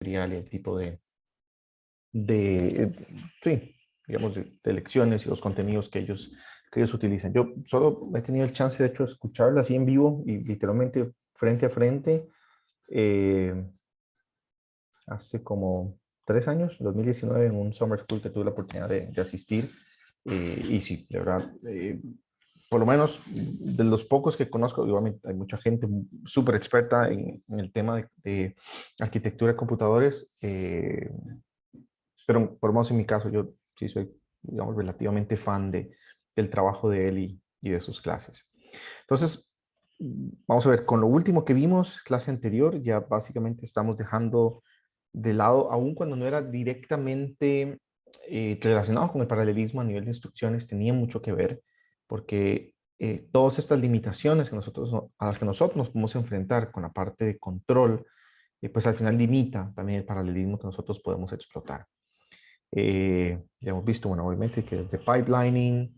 material y el tipo de sí, digamos, de lecciones y los contenidos que ellos utilizan. Yo solo he tenido el chance, de hecho, de escucharla así en vivo y literalmente frente a frente eh, hace como 3 años, 2019, en un summer school que tuve la oportunidad de asistir. Y sí, de verdad, por lo menos de los pocos que conozco, obviamente hay mucha gente súper experta en el tema de arquitectura de computadores, pero por lo menos en mi caso yo sí soy, digamos, relativamente fan del trabajo de él y de sus clases. Entonces, vamos a ver, con lo último que vimos, clase anterior, ya básicamente estamos dejando de lado, aun cuando no era directamente relacionado con el paralelismo a nivel de instrucciones, tenía mucho que ver, porque todas estas limitaciones a las que nosotros nos podemos enfrentar con la parte de control, pues al final limita también el paralelismo que nosotros podemos explotar. Ya hemos visto, bueno, obviamente que desde pipelining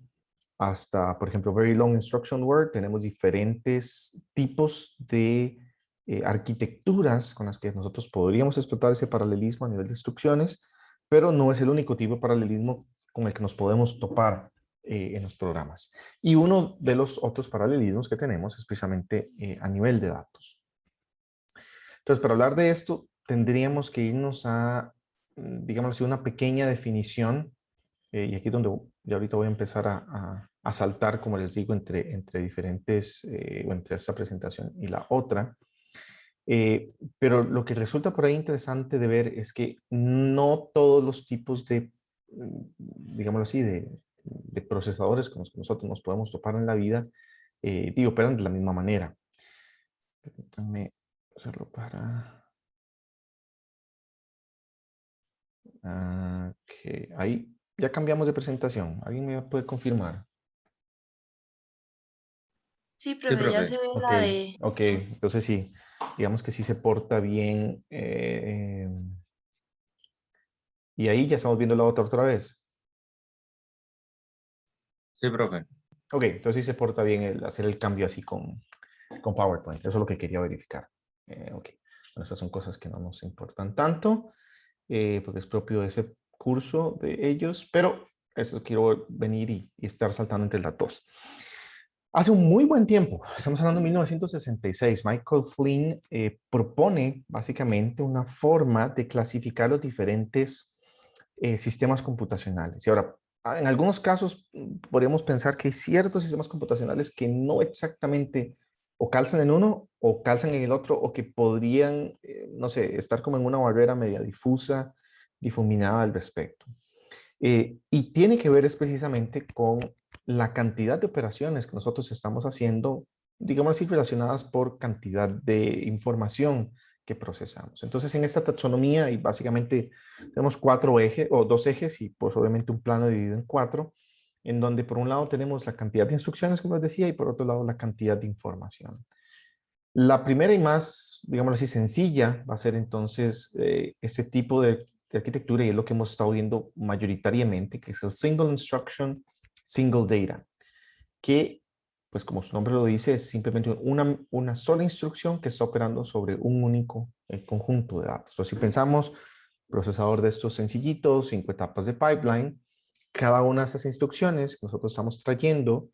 hasta, por ejemplo, Very Long Instruction Word, tenemos diferentes tipos de arquitecturas con las que nosotros podríamos explotar ese paralelismo a nivel de instrucciones, pero no es el único tipo de paralelismo con el que nos podemos topar en los programas. Y uno de los otros paralelismos que tenemos es precisamente a nivel de datos. Entonces, para hablar de esto, tendríamos que irnos a, digamos así, una pequeña definición, y aquí es donde yo ahorita voy a empezar a saltar, como les digo, entre diferentes, o entre esta presentación y la otra. Pero lo que resulta por ahí interesante de ver es que no todos los tipos de, digámoslo así, de procesadores con los que nosotros nos podemos topar en la vida, operan de la misma manera. Permítanme hacerlo para... Ok, ahí ya cambiamos de presentación. ¿Alguien me puede confirmar? Sí, Sí, profe, ya profe. se ve Ok, la de... ok, entonces sí, digamos que sí se porta bien. Y ahí ya estamos viendo la otra vez. Sí, profe. Ok, entonces sí se porta bien hacer el cambio así con PowerPoint. Eso es lo que quería verificar. Ok, bueno, estas son cosas que no nos importan tanto, porque es propio de ese curso de ellos, pero eso quiero venir y estar saltando entre las dos. Hace un muy buen tiempo, estamos hablando de 1966, Michael Flynn propone básicamente una forma de clasificar los diferentes sistemas computacionales. Y ahora, en algunos casos podríamos pensar que hay ciertos sistemas computacionales que no exactamente o calzan en uno o calzan en el otro, o que podrían, no sé, estar como en una barrera media difusa, difuminada al respecto. Y tiene que ver es precisamente con la cantidad de operaciones que nosotros estamos haciendo, digamos así, relacionadas por cantidad de información que procesamos. Entonces, en esta taxonomía, y básicamente tenemos 4 ejes o 2 ejes, y pues obviamente un plano dividido en 4, en donde por un lado tenemos la cantidad de instrucciones, como les decía, y por otro lado la cantidad de información. La primera y más, digamos así, sencilla va a ser entonces este tipo de arquitectura, y es lo que hemos estado viendo mayoritariamente, que es el Single Instruction, Single Data, que, pues como su nombre lo dice, es simplemente una sola instrucción que está operando sobre un único conjunto de datos. Entonces, si pensamos, procesador de estos sencillitos, 5 etapas de pipeline, cada una de esas instrucciones que nosotros estamos trayendo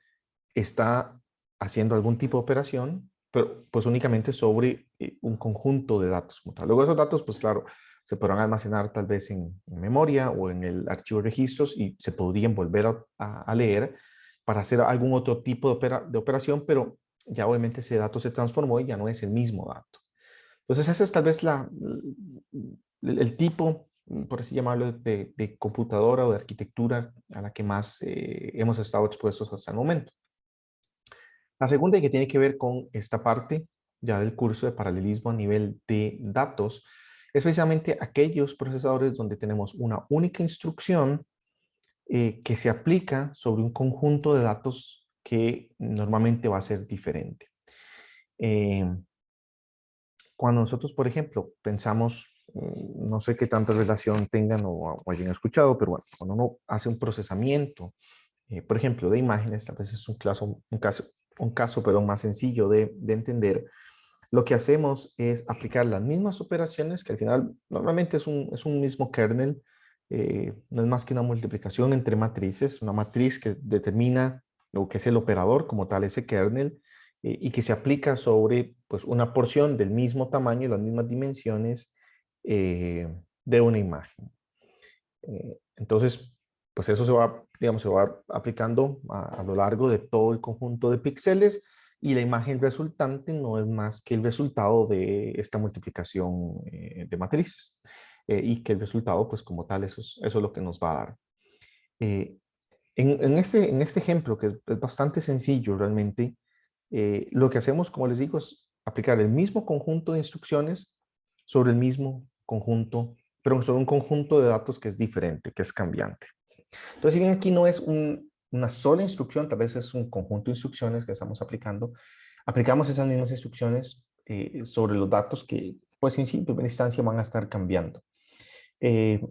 está haciendo algún tipo de operación, pero pues únicamente sobre un conjunto de datos como tal. Luego esos datos, pues claro, se podrán almacenar tal vez en memoria o en el archivo de registros, y se podrían volver a leer para hacer algún otro tipo de operación, pero ya obviamente ese dato se transformó y ya no es el mismo dato. Entonces ese es tal vez el tipo, por así llamarlo, de computadora o de arquitectura a la que más hemos estado expuestos hasta el momento. La segunda, que tiene que ver con esta parte ya del curso de paralelismo a nivel de datos, es precisamente aquellos procesadores donde tenemos una única instrucción que se aplica sobre un conjunto de datos que normalmente va a ser diferente. Eh, Cuando nosotros, por ejemplo, pensamos, no sé qué tanta relación tengan o hayan escuchado, pero bueno, cuando uno hace un procesamiento, por ejemplo, de imágenes, tal vez es un caso, perdón, más sencillo de entender. lo que hacemos es aplicar las mismas operaciones, que al final normalmente es un mismo kernel, no es más que una multiplicación entre matrices, una matriz que determina lo que es el operador como tal, ese kernel, y que se aplica sobre pues, una porción del mismo tamaño y las mismas dimensiones de una imagen. Entonces, pues eso se va, digamos, se va aplicando a lo largo de todo el conjunto de píxeles y la imagen resultante no es más que el resultado de esta multiplicación de matrices. Y que el resultado, pues como tal, eso es lo que nos va a dar. Eh, en este ejemplo, que es bastante sencillo realmente, lo que hacemos, como les digo, es aplicar el mismo conjunto de instrucciones sobre el mismo conjunto, pero sobre un conjunto de datos que es diferente, que es cambiante. Entonces, si bien aquí no es una sola instrucción, tal vez es un conjunto de instrucciones que estamos aplicando, aplicamos esas mismas instrucciones sobre los datos que, pues en sí, en primera instancia van a estar cambiando. Eh,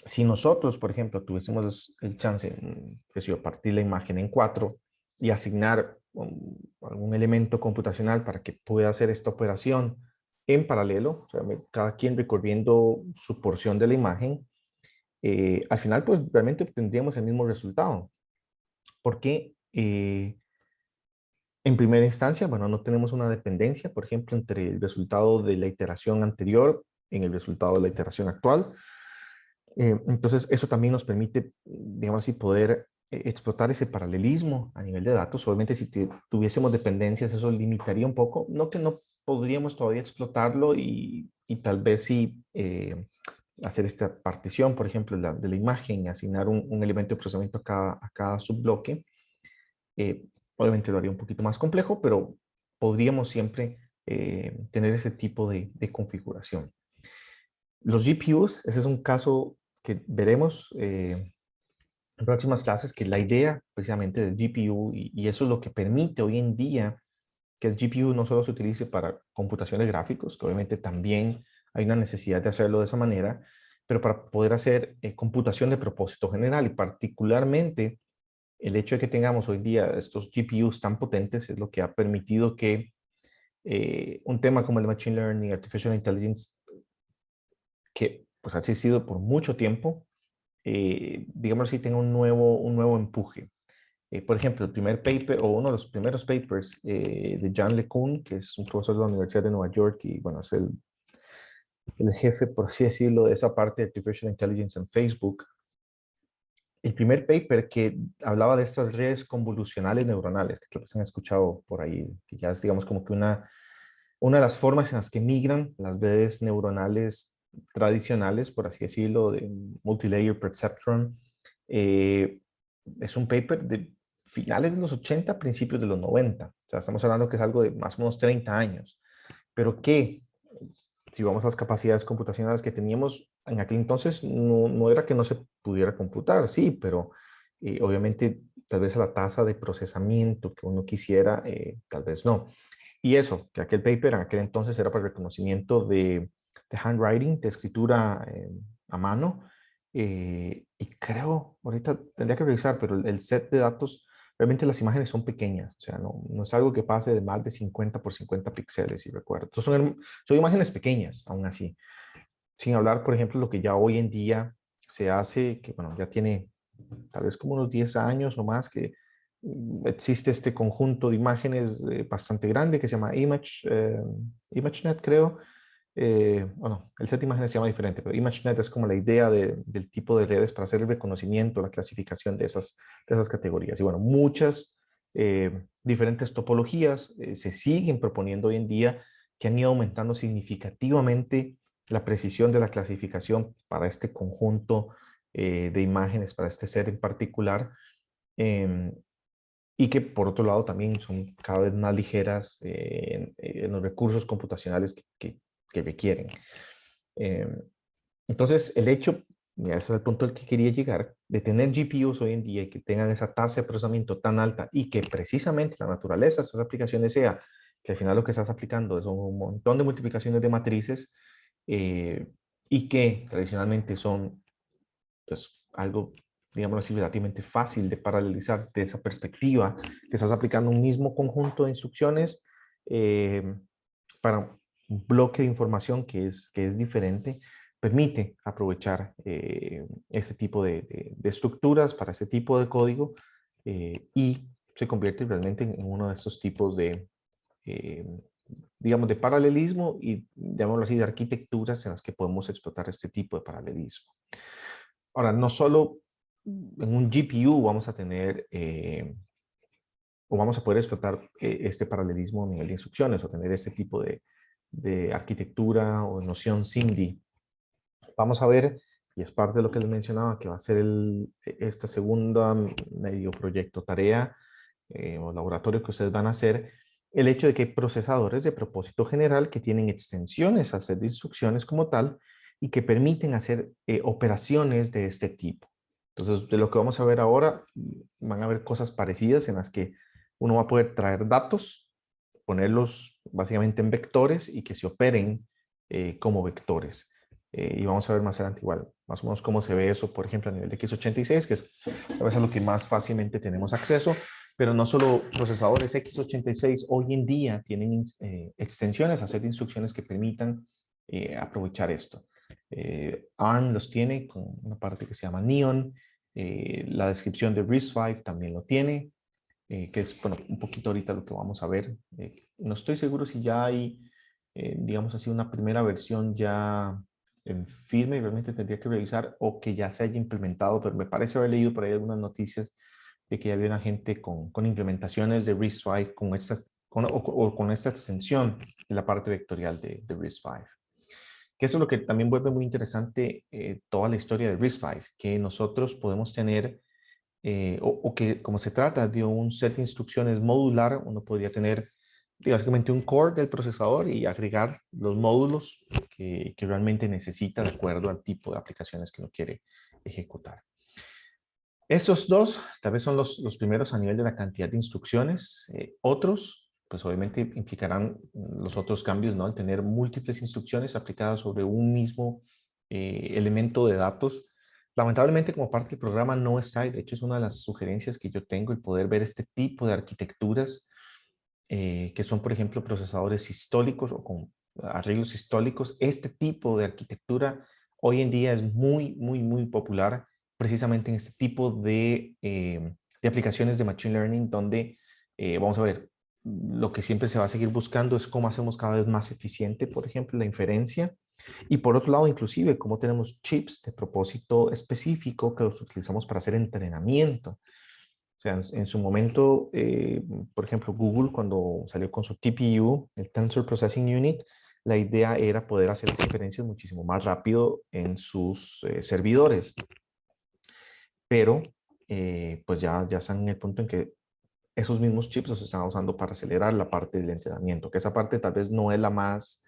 si nosotros, por ejemplo, tuviésemos el chance, que si yo partir la imagen en 4 y asignar algún elemento computacional para que pueda hacer esta operación en paralelo, o sea, cada quien recorriendo su porción de la imagen, al final pues realmente obtendríamos el mismo resultado. Porque en primera instancia, bueno, no tenemos una dependencia, por ejemplo, entre el resultado de la iteración anterior en el resultado de la iteración actual. Entonces, eso también nos permite, digamos así, poder explotar ese paralelismo a nivel de datos. Obviamente, si tuviésemos dependencias, eso limitaría un poco. No que no podríamos todavía explotarlo y tal vez sí hacer esta partición, por ejemplo, de la imagen, asignar un elemento de procesamiento a cada subbloque. Obviamente lo haría un poquito más complejo, pero podríamos siempre tener ese tipo de configuración. Los GPUs, ese es un caso que veremos en próximas clases, que la idea precisamente del GPU, y eso es lo que permite hoy en día que el GPU no solo se utilice para computación de gráficos, que obviamente también hay una necesidad de hacerlo de esa manera, pero para poder hacer computación de propósito general y particularmente el hecho de que tengamos hoy día estos GPUs tan potentes es lo que ha permitido que un tema como el Machine Learning, Artificial Intelligence, que pues ha existido por mucho tiempo, digamos así, tenga un nuevo empuje. Por ejemplo, el primer paper o uno de los primeros papers de John LeCun, que es un profesor de la Universidad de Nueva York y bueno, es el jefe, por así decirlo, de esa parte de Artificial Intelligence en Facebook. El primer paper que hablaba de estas redes convolucionales neuronales, que tal vez han escuchado por ahí, que ya es digamos como que una de las formas en las que migran las redes neuronales tradicionales, por así decirlo, de multilayer perceptron. Es un paper de finales de los 80, principios de los 90. O sea, estamos hablando que es algo de más o menos 30 años. Pero que, si vamos a las capacidades computacionales que teníamos en aquel entonces, no era que no se pudiera computar, sí, pero obviamente tal vez a la tasa de procesamiento que uno quisiera, tal vez no. Y eso, que aquel paper en aquel entonces era para reconocimiento de handwriting, de escritura a mano. Y creo, ahorita tendría que revisar, pero el set de datos, realmente las imágenes son pequeñas. O sea, no es algo que pase de más de 50 por 50 píxeles, si recuerdo. Entonces son imágenes pequeñas, aún así. Sin hablar, por ejemplo, lo que ya hoy en día se hace, que bueno, ya tiene tal vez como unos 10 años o más, que existe este conjunto de imágenes bastante grande que se llama ImageNet, creo. Bueno, el set de imágenes se llama diferente, pero ImageNet es como la idea del tipo de redes para hacer el reconocimiento, la clasificación de esas categorías. Y bueno, muchas diferentes topologías se siguen proponiendo hoy en día que han ido aumentando significativamente la precisión de la clasificación para este conjunto de imágenes, para este set en particular. Eh, y que por otro lado también son cada vez más ligeras en los recursos computacionales que requieren. Eh, entonces, el hecho, y ese es el punto al que quería llegar, de tener GPUs hoy en día y que tengan esa tasa de procesamiento tan alta y que precisamente la naturaleza de estas aplicaciones sea que al final lo que estás aplicando es un montón de multiplicaciones de matrices y que tradicionalmente son pues, algo, digamos así, relativamente fácil de paralelizar de esa perspectiva, que estás aplicando un mismo conjunto de instrucciones, para un bloque de información que es diferente, permite aprovechar este tipo de estructuras para ese tipo de código y se convierte realmente en uno de estos tipos de, eh, digamos, de paralelismo y, llamémoslo así, de arquitecturas en las que podemos explotar este tipo de paralelismo. Ahora, no solo en un GPU vamos a tener o vamos a poder explotar este paralelismo a nivel de instrucciones o tener este tipo de arquitectura o noción SIMD. Vamos a ver, y es parte de lo que les mencionaba, que va a ser esta segunda medio proyecto tarea o laboratorio que ustedes van a hacer, el hecho de que hay procesadores de propósito general que tienen extensiones al set de instrucciones como tal y que permiten hacer operaciones de este tipo. Entonces, de lo que vamos a ver ahora, van a haber cosas parecidas en las que uno va a poder traer datos, ponerlos básicamente en vectores y que se operen como vectores. Y vamos a ver más adelante igual, más o menos cómo se ve eso, por ejemplo, a nivel de x86, que es a veces lo que más fácilmente tenemos acceso, pero no solo procesadores x86 hoy en día tienen extensiones, hacer instrucciones que permitan aprovechar esto. ARM los tiene con una parte que se llama Neon, la descripción de RISC-V también lo tiene, que es, bueno, un poquito ahorita lo que vamos a ver. No estoy seguro si ya hay, digamos así, una primera versión ya en firme, y realmente tendría que revisar, o que ya se haya implementado, pero me parece haber leído por ahí algunas noticias de que ya había una gente con implementaciones de RISC-V o con esta extensión de la parte vectorial de RISC-V. Que eso es lo que también vuelve muy interesante toda la historia de RISC-V, que nosotros podemos tener o que como se trata de un set de instrucciones modular, uno podría tener básicamente un core del procesador y agregar los módulos que realmente necesita de acuerdo al tipo de aplicaciones que uno quiere ejecutar. Estos dos tal vez son los primeros a nivel de la cantidad de instrucciones. Otros, pues obviamente implicarán los otros cambios, ¿no? Al tener múltiples instrucciones aplicadas sobre un mismo elemento de datos. Lamentablemente, como parte del programa no está, y de hecho es una de las sugerencias que yo tengo, el poder ver este tipo de arquitecturas que son, por ejemplo, procesadores sistólicos o con arreglos sistólicos. Este tipo de arquitectura hoy en día es muy popular precisamente en este tipo de aplicaciones de Machine Learning donde, vamos a ver, lo que siempre se va a seguir buscando es cómo hacemos cada vez más eficiente, por ejemplo, la inferencia. Y por otro lado, inclusive, cómo tenemos chips de propósito específico que los utilizamos para hacer entrenamiento. O sea, en su momento, por ejemplo, Google cuando salió con su TPU, el Tensor Processing Unit, la idea era poder hacer las inferencias muchísimo más rápido en sus servidores. Pero, pues ya están en el punto en que esos mismos chips los están usando para acelerar la parte del entrenamiento, que esa parte tal vez no es la más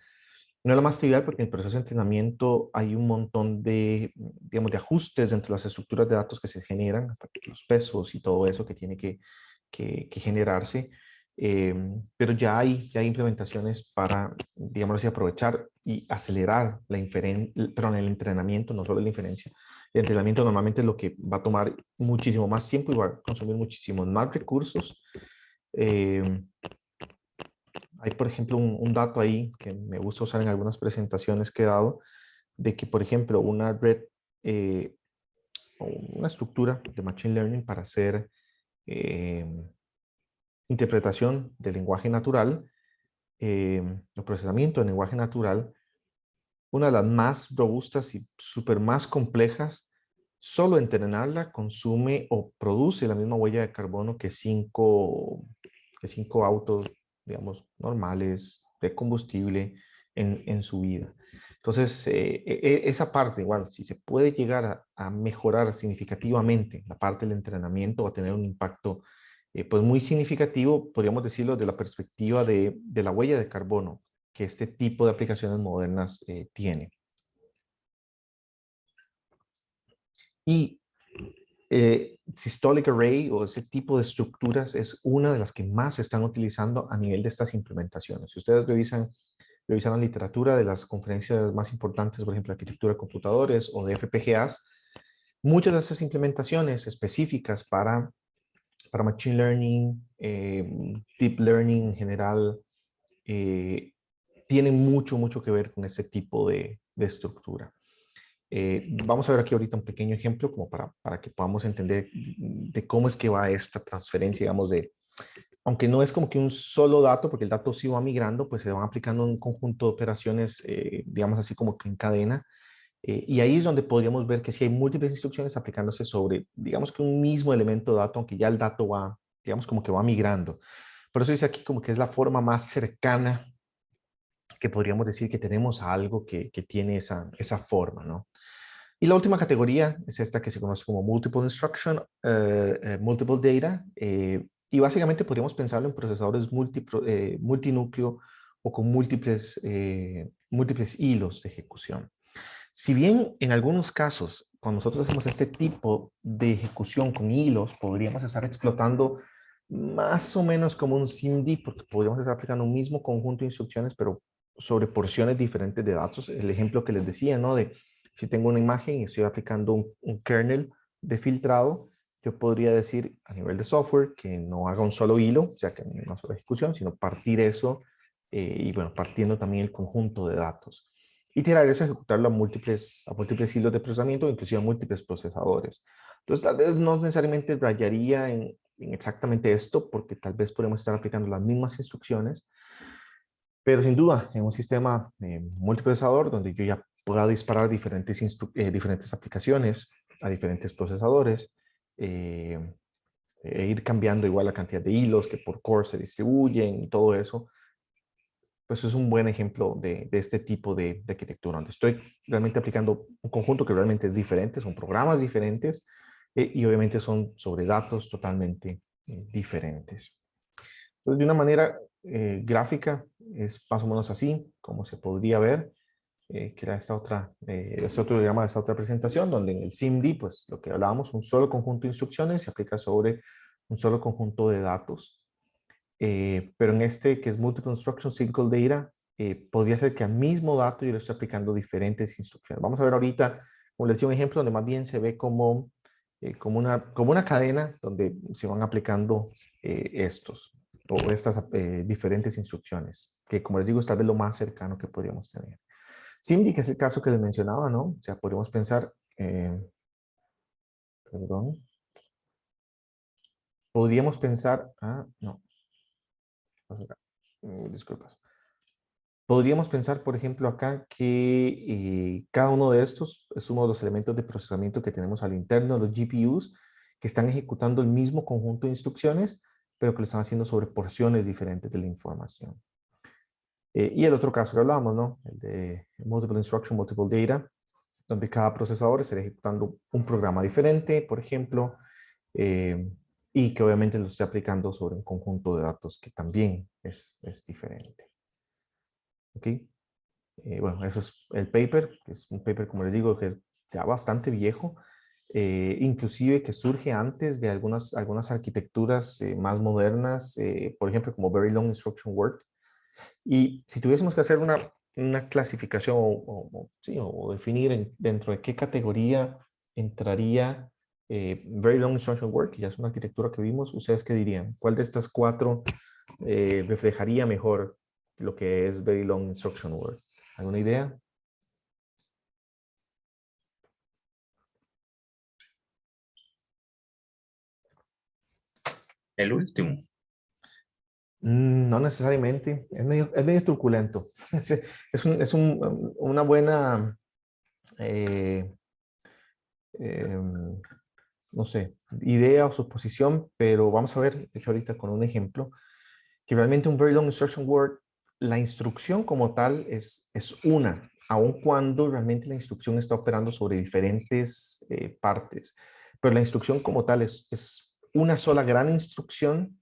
trivial porque en el proceso de entrenamiento hay un montón de, digamos, de ajustes entre las estructuras de datos que se generan, los pesos y todo eso que tiene que generarse. Pero ya hay implementaciones para, digamos así, aprovechar y acelerar el entrenamiento, no solo la inferencia. El entrenamiento normalmente es lo que va a tomar muchísimo más tiempo y va a consumir muchísimos más recursos. Eh, Hay, por ejemplo, un dato ahí que me gusta usar en algunas presentaciones que he dado, de que, por ejemplo, una red eh, o una estructura de Machine Learning para hacer eh, interpretación del lenguaje natural, el procesamiento del lenguaje natural, una de las más robustas y súper más complejas, solo entrenarla consume o produce la misma huella de carbono que cinco autos, digamos, normales de combustible en su vida. Entonces, esa parte, igual, si se puede llegar a mejorar significativamente la parte del entrenamiento, va a tener un impacto pues muy significativo, podríamos decirlo, de la perspectiva de la huella de carbono que este tipo de aplicaciones modernas tiene. Y Systolic Array o ese tipo de estructuras es una de las que más se están utilizando a nivel de estas implementaciones. Si ustedes revisan la literatura de las conferencias más importantes, por ejemplo, arquitectura de computadores o de FPGAs, muchas de esas implementaciones específicas para Machine Learning, Deep Learning en general, tiene mucho, mucho que ver con este tipo de estructura. Vamos a ver aquí ahorita un pequeño ejemplo como para que podamos entender de cómo es que va esta transferencia, digamos, aunque no es como que un solo dato, porque el dato sí va migrando, pues se van aplicando un conjunto de operaciones, digamos así como que en cadena. Y ahí es donde podríamos ver que si hay múltiples instrucciones aplicándose sobre, digamos que un mismo elemento de dato, aunque ya el dato va, digamos como que va migrando. Por eso dice aquí como que es la forma más cercana que podríamos decir que tenemos algo que tiene esa forma, ¿no? Y la última categoría es esta que se conoce como Multiple Instruction, Multiple Data, y básicamente podríamos pensarlo en procesadores multinúcleo o con múltiples hilos de ejecución. Si bien en algunos casos, cuando nosotros hacemos este tipo de ejecución con hilos, podríamos estar explotando más o menos como un SIMD, porque podríamos estar aplicando un mismo conjunto de instrucciones, pero sobre porciones diferentes de datos. El ejemplo que les decía, ¿no? De si tengo una imagen y estoy aplicando un kernel de filtrado, yo podría decir a nivel de software que no haga un solo hilo, o sea, que una sola ejecución, sino partir eso y bueno, partiendo también el conjunto de datos y tirar eso, ejecutarlo a múltiples hilos de procesamiento, inclusive a múltiples procesadores. Entonces, tal vez no necesariamente rayaría en exactamente esto, porque tal vez podemos estar aplicando las mismas instrucciones, pero sin duda, en un sistema multiprocesador donde yo ya pueda disparar diferentes aplicaciones a diferentes procesadores, eh, e ir cambiando igual la cantidad de hilos que por core se distribuyen y todo eso, pues es un buen ejemplo de este tipo de arquitectura, donde estoy realmente aplicando un conjunto que realmente es diferente, son programas diferentes y obviamente son sobre datos totalmente diferentes. Entonces, de una manera gráfica, es más o menos así como se podría ver, que era este otro diagrama de esta otra presentación, donde en el SIMD, pues lo que hablábamos, un solo conjunto de instrucciones se aplica sobre un solo conjunto de datos. Pero en este que es Multiple Instruction Single Data, podría ser que al mismo dato yo le estoy aplicando diferentes instrucciones. Vamos a ver ahorita, como les decía, un ejemplo donde más bien se ve como una cadena donde se van aplicando estas diferentes instrucciones, que como les digo, está de lo más cercano que podríamos tener. SIMD, que es el caso que les mencionaba, ¿no? O sea, podríamos pensar, perdón, podríamos pensar, no, disculpas. Podríamos pensar, por ejemplo, acá que cada uno de estos es uno de los elementos de procesamiento que tenemos al interno de los GPUs que están ejecutando el mismo conjunto de instrucciones, pero que lo están haciendo sobre porciones diferentes de la información. Y el otro caso que hablábamos, ¿no? El de Multiple Instruction, Multiple Data, donde cada procesador está ejecutando un programa diferente, por ejemplo, y que obviamente lo está aplicando sobre un conjunto de datos que también es diferente. ¿Ok? Bueno, eso es el paper, que es un paper, como les digo, que es ya bastante viejo, inclusive que surge antes de algunas arquitecturas más modernas, por ejemplo, como Very Long Instruction Work. Y si tuviésemos que hacer una clasificación sí, o definir dentro de qué categoría entraría Very Long Instruction Work, que ya es una arquitectura que vimos, ¿ustedes qué dirían? ¿Cuál de estas cuatro reflejaría mejor lo que es Very Long Instruction Work? ¿Alguna idea? El último. No necesariamente, es medio truculento. Una buena, eh, em, no sé, idea o suposición, pero vamos a ver, de hecho ahorita con un ejemplo, que realmente un Very Long Instruction Word, la instrucción como tal es una, aun cuando realmente la instrucción está operando sobre diferentes partes, pero la instrucción como tal es una sola gran instrucción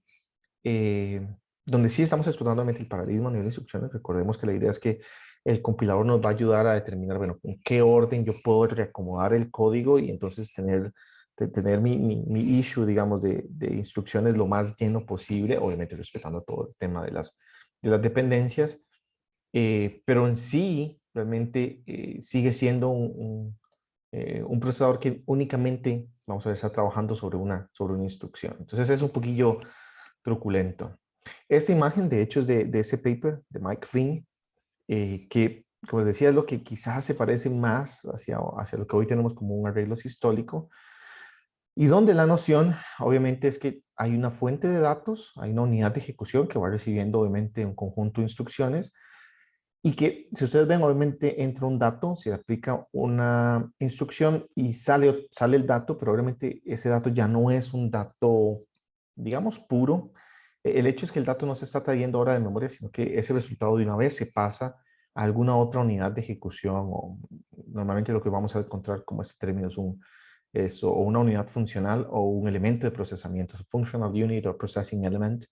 eh, donde sí estamos explotando realmente el paradigma a nivel de instrucciones. Recordemos que la idea es que el compilador nos va a ayudar a determinar, bueno, en qué orden yo puedo reacomodar el código y entonces tener mi issue, digamos, de instrucciones lo más lleno posible, obviamente respetando todo el tema de las dependencias, pero en sí realmente sigue siendo un procesador que únicamente, vamos a ver, está trabajando sobre una instrucción. Entonces es un poquillo truculento. Esta imagen, de hecho, es de ese paper de Mike Flynn, que, como les decía, es lo que quizás se parece más hacia lo que hoy tenemos como un arreglo sistólico, y donde la noción, obviamente, es que hay una fuente de datos, hay una unidad de ejecución que va recibiendo, obviamente, un conjunto de instrucciones, y que, si ustedes ven, obviamente entra un dato, se aplica una instrucción y sale el dato, pero obviamente ese dato ya no es un dato, digamos, puro. El hecho es que el dato no se está trayendo ahora de memoria, sino que ese resultado de una vez se pasa a alguna otra unidad de ejecución, o normalmente lo que vamos a encontrar como este término es o una unidad funcional o un elemento de procesamiento, functional unit o processing element,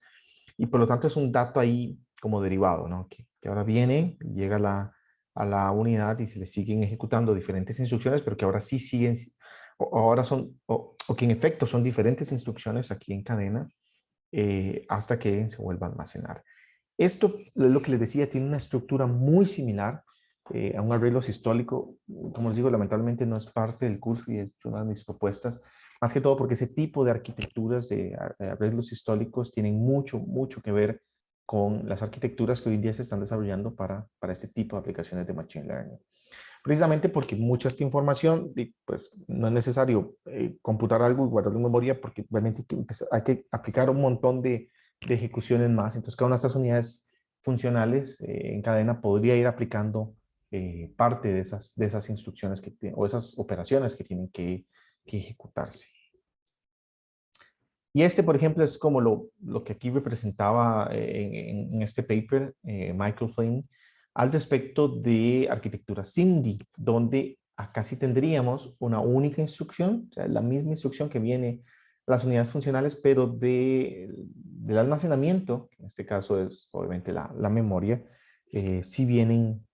y por lo tanto es un dato ahí como derivado, ¿no? Que ahora viene, llega a la unidad y se le siguen ejecutando diferentes instrucciones, pero que ahora sí siguen, o que en efecto son diferentes instrucciones aquí en cadena, hasta que se vuelva a almacenar. Esto, lo que les decía, tiene una estructura muy similar a un arreglo sistólico. Como les digo, lamentablemente no es parte del curso y es una de mis propuestas, más que todo porque ese tipo de arquitecturas de arreglos históricos tienen mucho que ver con las arquitecturas que hoy en día se están desarrollando para este tipo de aplicaciones de Machine Learning. Precisamente porque mucha esta información, pues no es necesario computar algo y guardarlo en memoria, porque realmente hay que aplicar un montón de ejecuciones más. Entonces, cada una de estas unidades funcionales en cadena podría ir aplicando parte de esas instrucciones o esas operaciones que tienen que ejecutarse. Y este, por ejemplo, es como lo que aquí representaba en este paper, Michael Flynn, al respecto de arquitectura SIMD, donde acá sí tendríamos una única instrucción, o sea, la misma instrucción que viene a las unidades funcionales, pero del almacenamiento, que en este caso es obviamente la memoria, sí vienen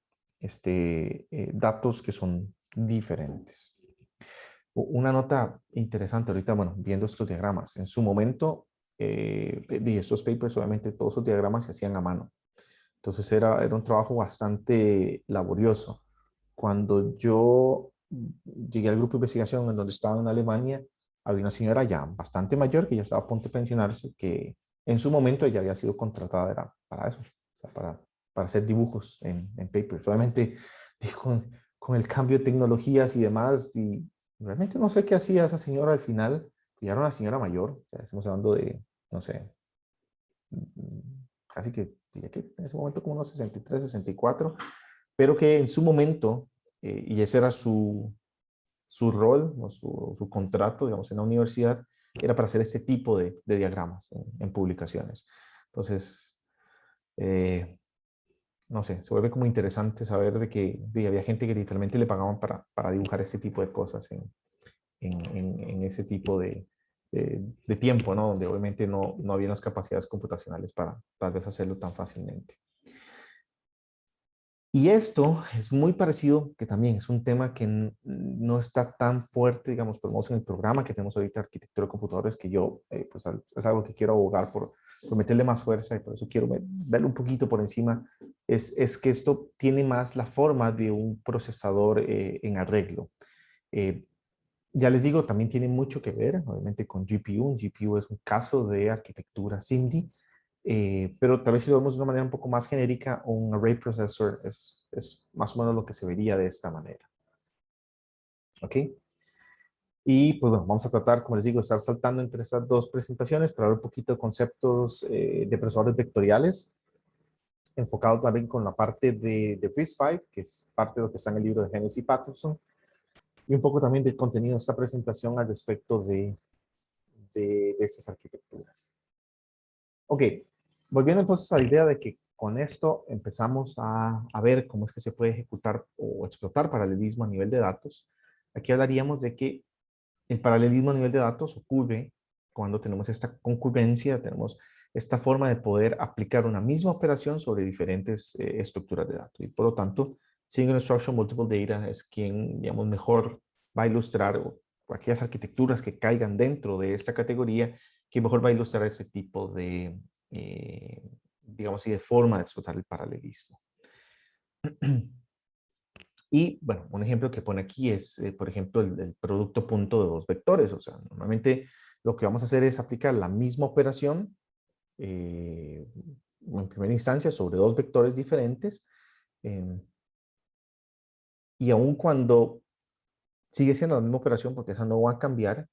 datos que son diferentes. Una nota interesante ahorita, bueno, viendo estos diagramas. En su momento, de estos papers, obviamente todos esos diagramas se hacían a mano. Entonces era un trabajo bastante laborioso. Cuando yo llegué al grupo de investigación en donde estaba en Alemania, había una señora ya bastante mayor que ya estaba a punto de pensionarse, que en su momento ella había sido contratada para eso, o sea, para hacer dibujos en papers. Obviamente, con el cambio de tecnologías y demás, y realmente no sé qué hacía esa señora al final. Ya era una señora mayor, o sea, estamos hablando de, no sé, casi que, diría que en ese momento como unos 63, 64, pero que en su momento, y ese era su rol, o su contrato, digamos, en la universidad, era para hacer este tipo de diagramas en publicaciones. Entonces, no sé, se vuelve como interesante saber de que había gente que literalmente le pagaban para dibujar este tipo de cosas en ese tipo de tiempo, ¿no? Donde obviamente no había las capacidades computacionales para tal vez hacerlo tan fácilmente. Y esto es muy parecido, que también es un tema que no está tan fuerte, digamos, por lo menos en el programa que tenemos ahorita, arquitectura de computadores, que yo, pues es algo que quiero abogar por meterle más fuerza, y por eso quiero verlo un poquito por encima, es que esto tiene más la forma de un procesador en arreglo. Eh, ya les digo, también tiene mucho que ver, obviamente, con GPU. Un GPU es un caso de arquitectura SIMD, pero tal vez si lo vemos de una manera un poco más genérica, un array processor es más o menos lo que se vería de esta manera. ¿Ok? Y pues bueno, vamos a tratar, como les digo, de estar saltando entre estas dos presentaciones para ver un poquito de conceptos de procesadores vectoriales, enfocado también con la parte de RISC-V, que es parte de lo que está en el libro de Hennessy Patterson, y un poco también del contenido de esta presentación al respecto de esas arquitecturas. Ok, volviendo entonces a la idea de que con esto empezamos a ver cómo es que se puede ejecutar o explotar paralelismo a nivel de datos. Aquí hablaríamos de que el paralelismo a nivel de datos ocurre cuando tenemos esta concurrencia, tenemos esta forma de poder aplicar una misma operación sobre diferentes estructuras de datos. Y por lo tanto, Single Instruction Multiple Data es quien, digamos, mejor va a ilustrar, o aquellas arquitecturas que caigan dentro de esta categoría, que mejor va a ilustrar ese tipo eh, digamos así, de forma de explotar el paralelismo. Y bueno, un ejemplo que pone aquí es, por ejemplo, el producto punto de dos vectores. O sea, normalmente lo que vamos a hacer es aplicar la misma operación en primera instancia sobre dos vectores diferentes, Em, y aun cuando sigue siendo la misma operación, porque esa no va a cambiar,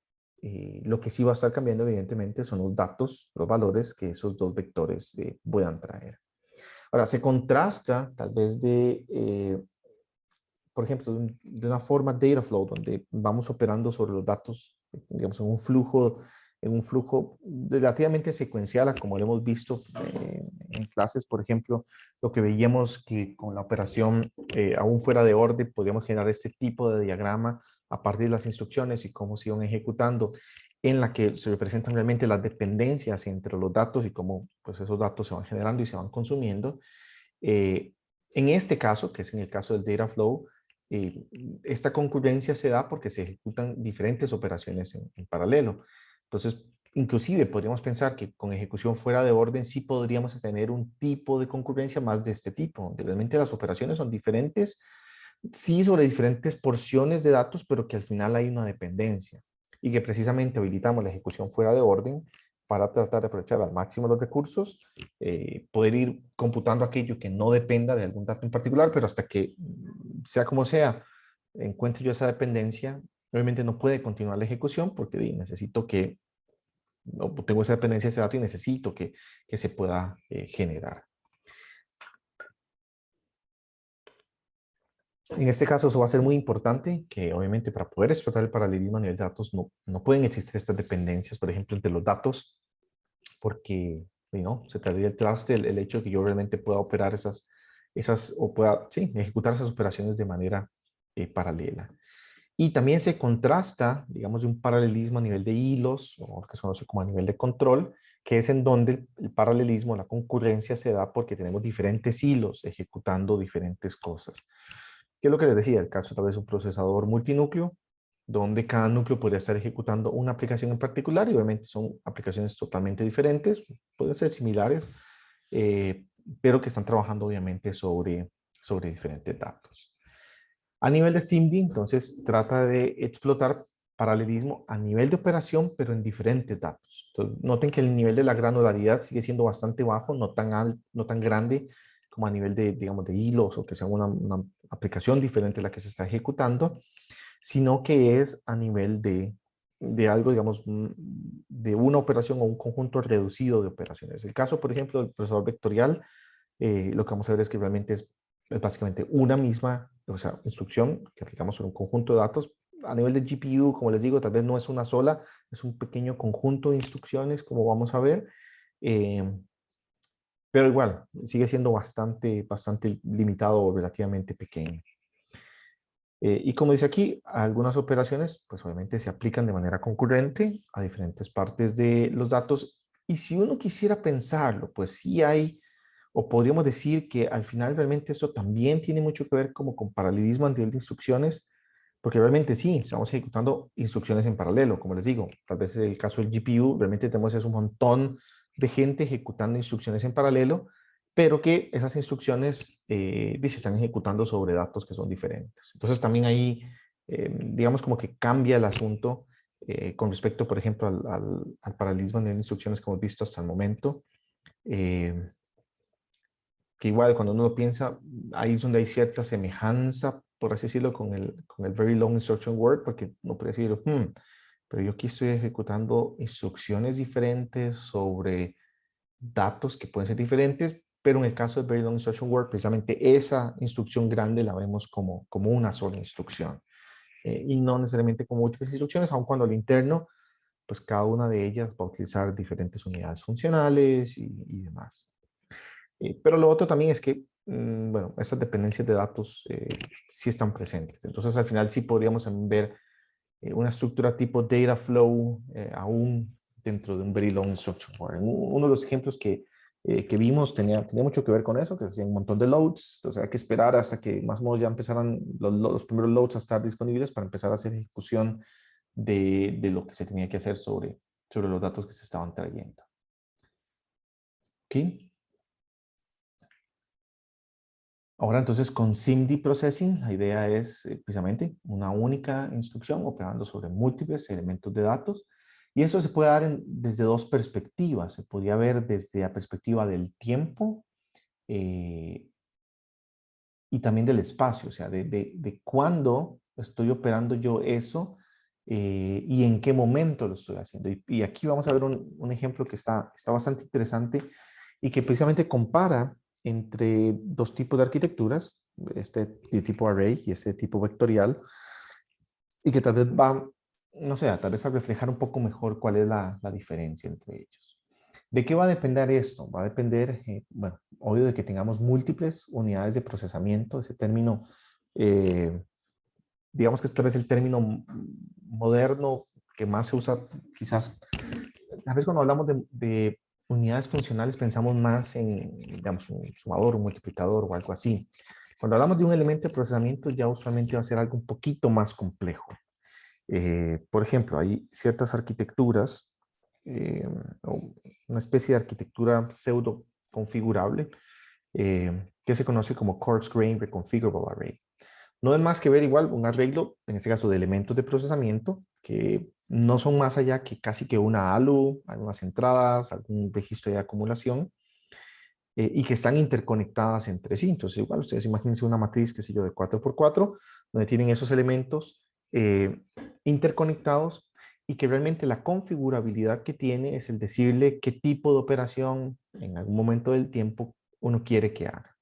lo que sí va a estar cambiando evidentemente son los datos, los valores que esos dos vectores puedan traer. Ahora, se contrasta tal vez por ejemplo, de una forma data flow, donde vamos operando sobre los datos, digamos, en un flujo relativamente secuencial, como lo hemos visto en clases, por ejemplo, lo que veíamos que con la operación aún fuera de orden, podíamos generar este tipo de diagrama a partir de las instrucciones y cómo se iban ejecutando, en la que se representan realmente las dependencias entre los datos y cómo pues, esos datos se van generando y se van consumiendo. Eh, en este caso, que es en el caso del data flow, eh, esta concurrencia se da porque se ejecutan diferentes operaciones en paralelo. Entonces, inclusive podríamos pensar que con ejecución fuera de orden sí podríamos tener un tipo de concurrencia más de este tipo, donde realmente las operaciones son diferentes, sí sobre diferentes porciones de datos, pero que al final hay una dependencia y que precisamente habilitamos la ejecución fuera de orden para tratar de aprovechar al máximo los recursos, poder ir computando aquello que no dependa de algún dato en particular, pero hasta que, sea como sea, encuentre yo esa dependencia, obviamente no puede continuar la ejecución porque necesito que, no tengo esa dependencia de ese dato y necesito que se pueda generar. En este caso, eso va a ser muy importante, que obviamente para poder explotar el paralelismo a nivel de datos no pueden existir estas dependencias, por ejemplo, entre los datos, porque no, se traería el traste el hecho de que yo realmente pueda operar o pueda, sí, ejecutar esas operaciones de manera paralela. Y también se contrasta, digamos, de un paralelismo a nivel de hilos, o que se conoce como a nivel de control, que es en donde el paralelismo, la concurrencia se da porque tenemos diferentes hilos ejecutando diferentes cosas. ¿Qué es lo que les decía? El caso tal vez un procesador multinúcleo, donde cada núcleo podría estar ejecutando una aplicación en particular y obviamente son aplicaciones totalmente diferentes, pueden ser similares, eh, pero que están trabajando obviamente sobre diferentes datos. A nivel de SIMD, entonces trata de explotar paralelismo a nivel de operación, pero en diferentes datos. Entonces, noten que el nivel de la granularidad sigue siendo bastante bajo, no tan grande como a nivel de, digamos, de hilos o que sea una aplicación diferente a la que se está ejecutando, sino que es a nivel de algo, digamos, de una operación o un conjunto reducido de operaciones. El caso, por ejemplo, del procesador vectorial, lo que vamos a ver es que realmente es básicamente una misma, o sea, instrucción que aplicamos sobre un conjunto de datos. A nivel de GPU, como les digo, tal vez no es una sola, es un pequeño conjunto de instrucciones, como vamos a ver. Eh, pero igual, sigue siendo bastante limitado o relativamente pequeño. Y como dice aquí, algunas operaciones, pues obviamente se aplican de manera concurrente a diferentes partes de los datos. Y si uno quisiera pensarlo, pues sí hay, o podríamos decir que al final realmente esto también tiene mucho que ver como con paralelismo a nivel de instrucciones, porque realmente sí, estamos ejecutando instrucciones en paralelo, como les digo, tal vez en el caso del GPU, realmente tenemos un montón de gente ejecutando instrucciones en paralelo, pero que esas instrucciones se están ejecutando sobre datos que son diferentes. Entonces también ahí, digamos como que cambia el asunto con respecto, por ejemplo, al paralelismo de instrucciones que hemos visto hasta el momento, eh, que igual cuando uno lo piensa, ahí es donde hay cierta semejanza, por así decirlo, con el Very Long Instruction Word, porque uno puede decir, pero yo aquí estoy ejecutando instrucciones diferentes sobre datos que pueden ser diferentes, pero en el caso de Very Long Instruction Word, precisamente esa instrucción grande la vemos como una sola instrucción y no necesariamente como múltiples instrucciones, aun cuando al interno, pues cada una de ellas va a utilizar diferentes unidades funcionales y demás. Pero lo otro también es que, bueno, estas dependencias de datos sí están presentes. Entonces, al final sí podríamos también ver una estructura tipo data flow aún dentro de un very long instruction word. Uno de los ejemplos que vimos tenía mucho que ver con eso, que hacían un montón de loads, entonces hay que esperar hasta que más o menos ya empezaran los primeros loads a estar disponibles para empezar a hacer ejecución de lo que se tenía que hacer sobre los datos que se estaban trayendo. ¿Ok? Ahora entonces con SIMD Processing, la idea es precisamente una única instrucción operando sobre múltiples elementos de datos y eso se puede dar desde dos perspectivas. Se podría ver desde la perspectiva del tiempo, eh, y también del espacio, o sea, de cuándo estoy operando yo eso y en qué momento lo estoy haciendo. Y aquí vamos a ver un ejemplo que está bastante interesante y que precisamente compara entre dos tipos de arquitecturas, este de tipo array y este tipo vectorial, y que tal vez va, no sé, tal vez a reflejar un poco mejor cuál es la diferencia entre ellos. ¿De qué va a depender esto? Va a depender, bueno, obvio de que tengamos múltiples unidades de procesamiento. Ese término, eh, digamos que es tal vez el término moderno que más se usa, quizás, a veces cuando hablamos de unidades funcionales pensamos más en, digamos, un sumador, un multiplicador o algo así. Cuando hablamos de un elemento de procesamiento ya usualmente va a ser algo un poquito más complejo. Por ejemplo, hay ciertas arquitecturas, o una especie de arquitectura pseudo configurable que se conoce como Coarse Grained Reconfigurable Array. No es más que ver igual un arreglo, en este caso de elementos de procesamiento, que no son más allá que casi que una ALU, algunas entradas, algún registro de acumulación, y que están interconectadas entre sí. Entonces, igual ustedes imagínense una matriz, qué sé yo, de 4x4, donde tienen esos elementos interconectados y que realmente la configurabilidad que tiene es el decirle qué tipo de operación en algún momento del tiempo uno quiere que haga.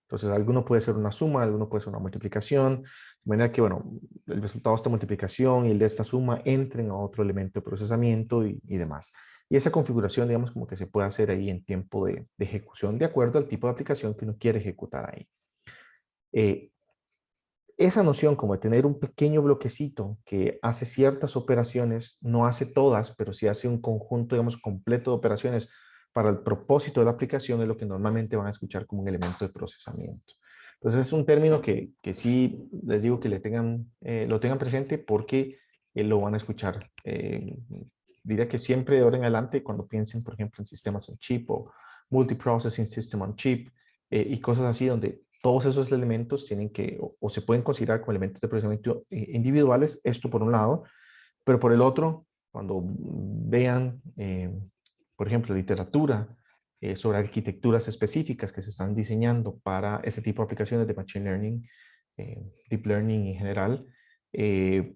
Entonces, alguno puede ser una suma, alguno puede ser una multiplicación, de manera que, bueno, el resultado de esta multiplicación y el de esta suma entren a otro elemento de procesamiento y demás. Y esa configuración, digamos, como que se puede hacer ahí en tiempo de ejecución de acuerdo al tipo de aplicación que uno quiere ejecutar ahí. Eh, esa noción como de tener un pequeño bloquecito que hace ciertas operaciones, no hace todas, pero sí hace un conjunto, digamos, completo de operaciones para el propósito de la aplicación es lo que normalmente van a escuchar como un elemento de procesamiento. Entonces es un término que sí les digo que lo tengan presente porque lo van a escuchar. Diría que siempre de ahora en adelante cuando piensen, por ejemplo, en sistemas on chip o multiprocessing system on chip y cosas así donde todos esos elementos tienen que o se pueden considerar como elementos de procesamiento individuales, esto por un lado, pero por el otro, cuando vean, por ejemplo, literatura sobre arquitecturas específicas que se están diseñando para este tipo de aplicaciones de Machine Learning, Deep Learning en general,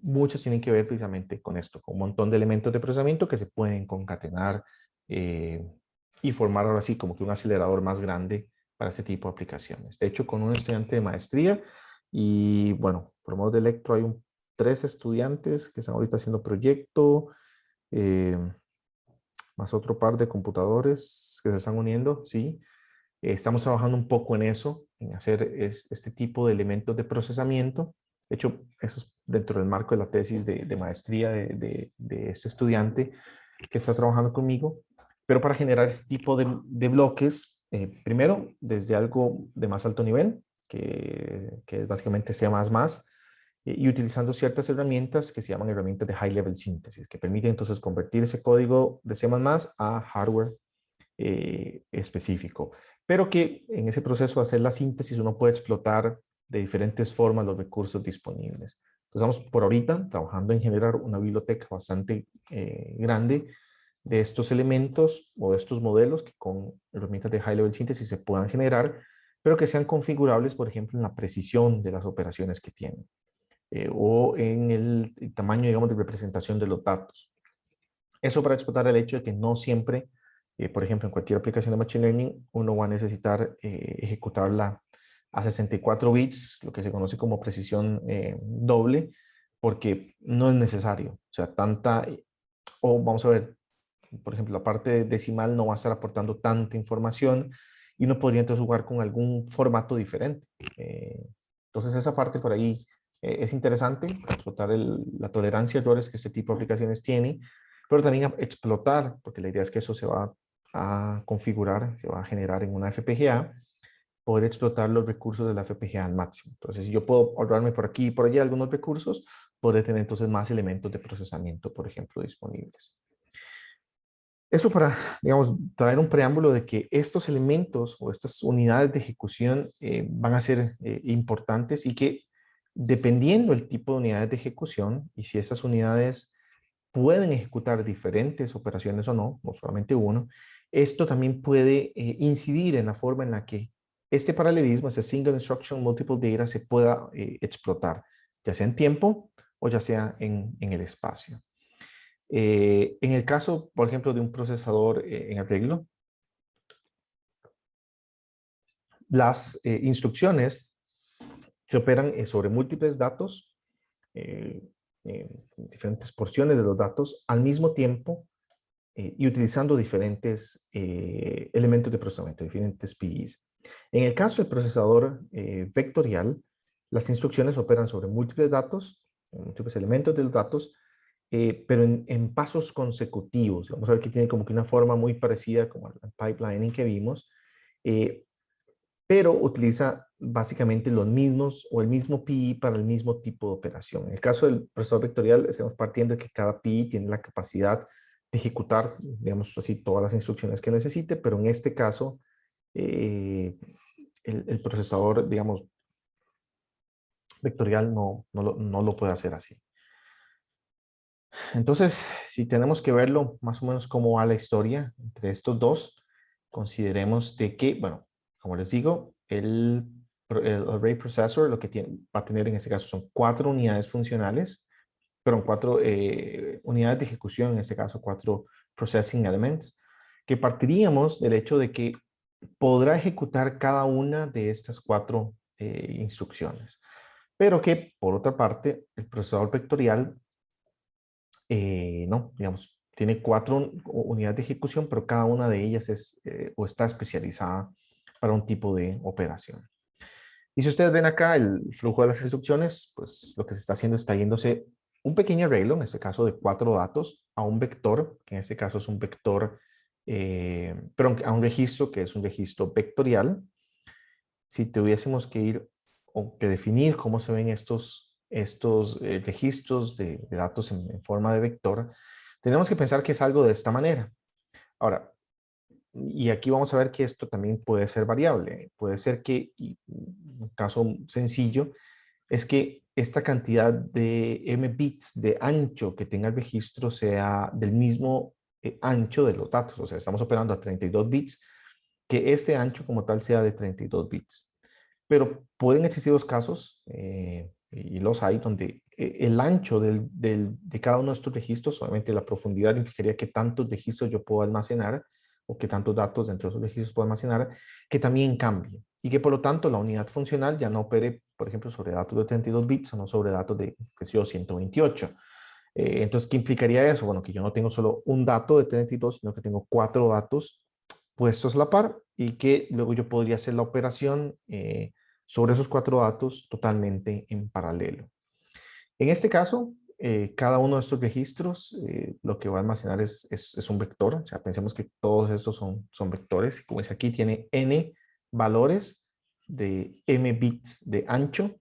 muchas tienen que ver precisamente con esto, con un montón de elementos de procesamiento que se pueden concatenar eh, y formar ahora sí como que un acelerador más grande para este tipo de aplicaciones. De hecho, con un estudiante de maestría y bueno, por modo de Electro hay 3 estudiantes que están ahorita haciendo proyecto, eh, más otro par de computadores que se están uniendo, ¿sí? Estamos trabajando un poco en eso, en hacer este tipo de elementos de procesamiento. De hecho, eso es dentro del marco de la tesis de maestría de este estudiante que está trabajando conmigo, pero para generar este tipo de bloques, primero desde algo de más alto nivel, que es básicamente C++, y utilizando ciertas herramientas que se llaman herramientas de High Level Synthesis, que permiten entonces convertir ese código de C++ a hardware específico, pero que en ese proceso de hacer la síntesis uno puede explotar de diferentes formas los recursos disponibles. Entonces estamos por ahorita trabajando en generar una biblioteca bastante grande de estos elementos o de estos modelos que con herramientas de High Level Synthesis se puedan generar, pero que sean configurables, por ejemplo, en la precisión de las operaciones que tienen o en el tamaño, digamos, de representación de los datos. Eso para explotar el hecho de que no siempre, por ejemplo, en cualquier aplicación de Machine Learning, uno va a necesitar ejecutarla a 64 bits, lo que se conoce como precisión doble, porque no es necesario. O sea, o vamos a ver, por ejemplo, la parte decimal no va a estar aportando tanta información y uno podría entonces jugar con algún formato diferente. Entonces esa parte por ahí es interesante, explotar la tolerancia a errores que este tipo de aplicaciones tiene, pero también explotar, porque la idea es que eso se va a configurar, se va a generar en una FPGA, poder explotar los recursos de la FPGA al máximo. Entonces, si yo puedo ahorrarme por aquí y por allá algunos recursos, podré tener entonces más elementos de procesamiento, por ejemplo, disponibles. Eso para, digamos, traer un preámbulo de que estos elementos o estas unidades de ejecución van a ser importantes y que dependiendo del tipo de unidades de ejecución y si esas unidades pueden ejecutar diferentes operaciones o no solamente uno, esto también puede incidir en la forma en la que este paralelismo, ese single instruction, multiple data, se pueda explotar, ya sea en tiempo o ya sea en el espacio. En el caso, por ejemplo, de un procesador en arreglo, las instrucciones se operan sobre múltiples datos, diferentes porciones de los datos al mismo tiempo y utilizando diferentes elementos de procesamiento, diferentes PIs. En el caso del procesador vectorial, las instrucciones operan sobre múltiples datos, múltiples elementos de los datos, pero en pasos consecutivos. Vamos a ver que tiene como que una forma muy parecida como al pipelining que vimos, eh, pero utiliza básicamente los mismos o el mismo PI para el mismo tipo de operación. En el caso del procesador vectorial, estamos partiendo de que cada PI tiene la capacidad de ejecutar, digamos así, todas las instrucciones que necesite, pero en este caso, eh, el procesador, digamos, vectorial no lo puede hacer así. Entonces, si tenemos que verlo más o menos cómo va la historia entre estos dos, consideremos de que, bueno, como les digo, el array processor lo que va a tener en este caso son 4 unidades funcionales, perdón, 4 unidades de ejecución, en este caso 4 processing elements, que partiríamos del hecho de que podrá ejecutar cada una de estas 4 instrucciones, pero que por otra parte el procesador vectorial no, digamos, tiene 4 unidades de ejecución, pero cada una de ellas es o está especializada para un tipo de operación. Y si ustedes ven acá el flujo de las instrucciones, pues lo que se está haciendo está yéndose un pequeño arreglo, en este caso de 4 datos, a un vector, que en este caso es un vector, pero a un registro que es un registro vectorial. Si tuviésemos que ir o que definir cómo se ven estos registros de datos en forma de vector, tenemos que pensar que es algo de esta manera. Ahora, y aquí vamos a ver que esto también puede ser variable. Puede ser que, y un caso sencillo, es que esta cantidad de m bits de ancho que tenga el registro sea del mismo ancho de los datos. O sea, estamos operando a 32 bits, que este ancho como tal sea de 32 bits. Pero pueden existir los casos, y los hay, donde el ancho de cada uno de estos registros, obviamente la profundidad implicaría que tantos registros yo puedo almacenar o que tantos datos dentro de esos registros puedo almacenar, que también cambie. Y que por lo tanto la unidad funcional ya no opere, por ejemplo, sobre datos de 32 bits, sino sobre datos de, qué sé yo, 128. Entonces, ¿qué implicaría eso? Bueno, que yo no tengo solo un dato de 32, sino que tengo 4 datos puestos a la par y que luego yo podría hacer la operación sobre esos 4 datos totalmente en paralelo. En este caso, cada uno de estos registros lo que va a almacenar es un vector. O sea, pensemos que todos estos son vectores. Como es aquí, tiene n valores de m bits de ancho.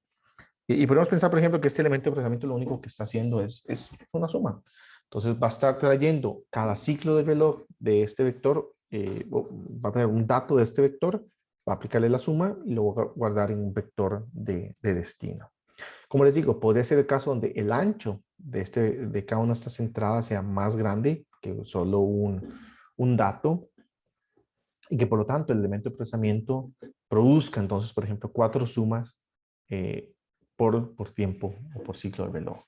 Y podemos pensar, por ejemplo, que este elemento de procesamiento lo único que está haciendo es una suma. Entonces va a estar trayendo cada ciclo de reloj de este vector, va a tener un dato de este vector, va a aplicarle la suma y lo va a guardar en un vector de destino. Como les digo, podría ser el caso donde el ancho de cada una de estas entradas sea más grande que solo un dato y que por lo tanto el elemento de procesamiento produzca entonces, por ejemplo, 4 sumas eh, por tiempo o por ciclo de reloj.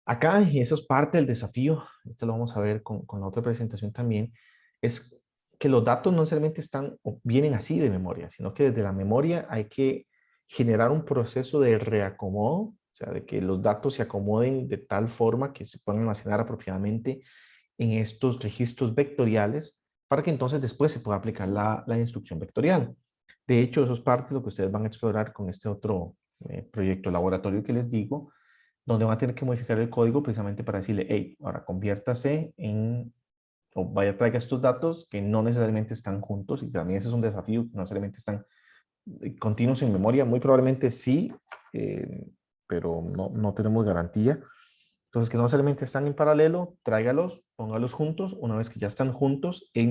Acá, y eso es parte del desafío, esto lo vamos a ver con la otra presentación también, es que los datos no necesariamente están o vienen así de memoria, sino que desde la memoria hay que generar un proceso de reacomodo, o sea, de que los datos se acomoden de tal forma que se puedan almacenar apropiadamente en estos registros vectoriales para que entonces después se pueda aplicar la instrucción vectorial. De hecho, eso es parte de lo que ustedes van a explorar con este otro proyecto laboratorio que les digo, donde van a tener que modificar el código precisamente para decirle, hey, ahora conviértase en, o vaya, traiga estos datos que no necesariamente están juntos, y también ese es un desafío, que no necesariamente están continuos en memoria, muy probablemente sí, pero no tenemos garantía. Entonces, que no necesariamente están en paralelo, tráigalos, póngalos juntos. Una vez que ya están juntos en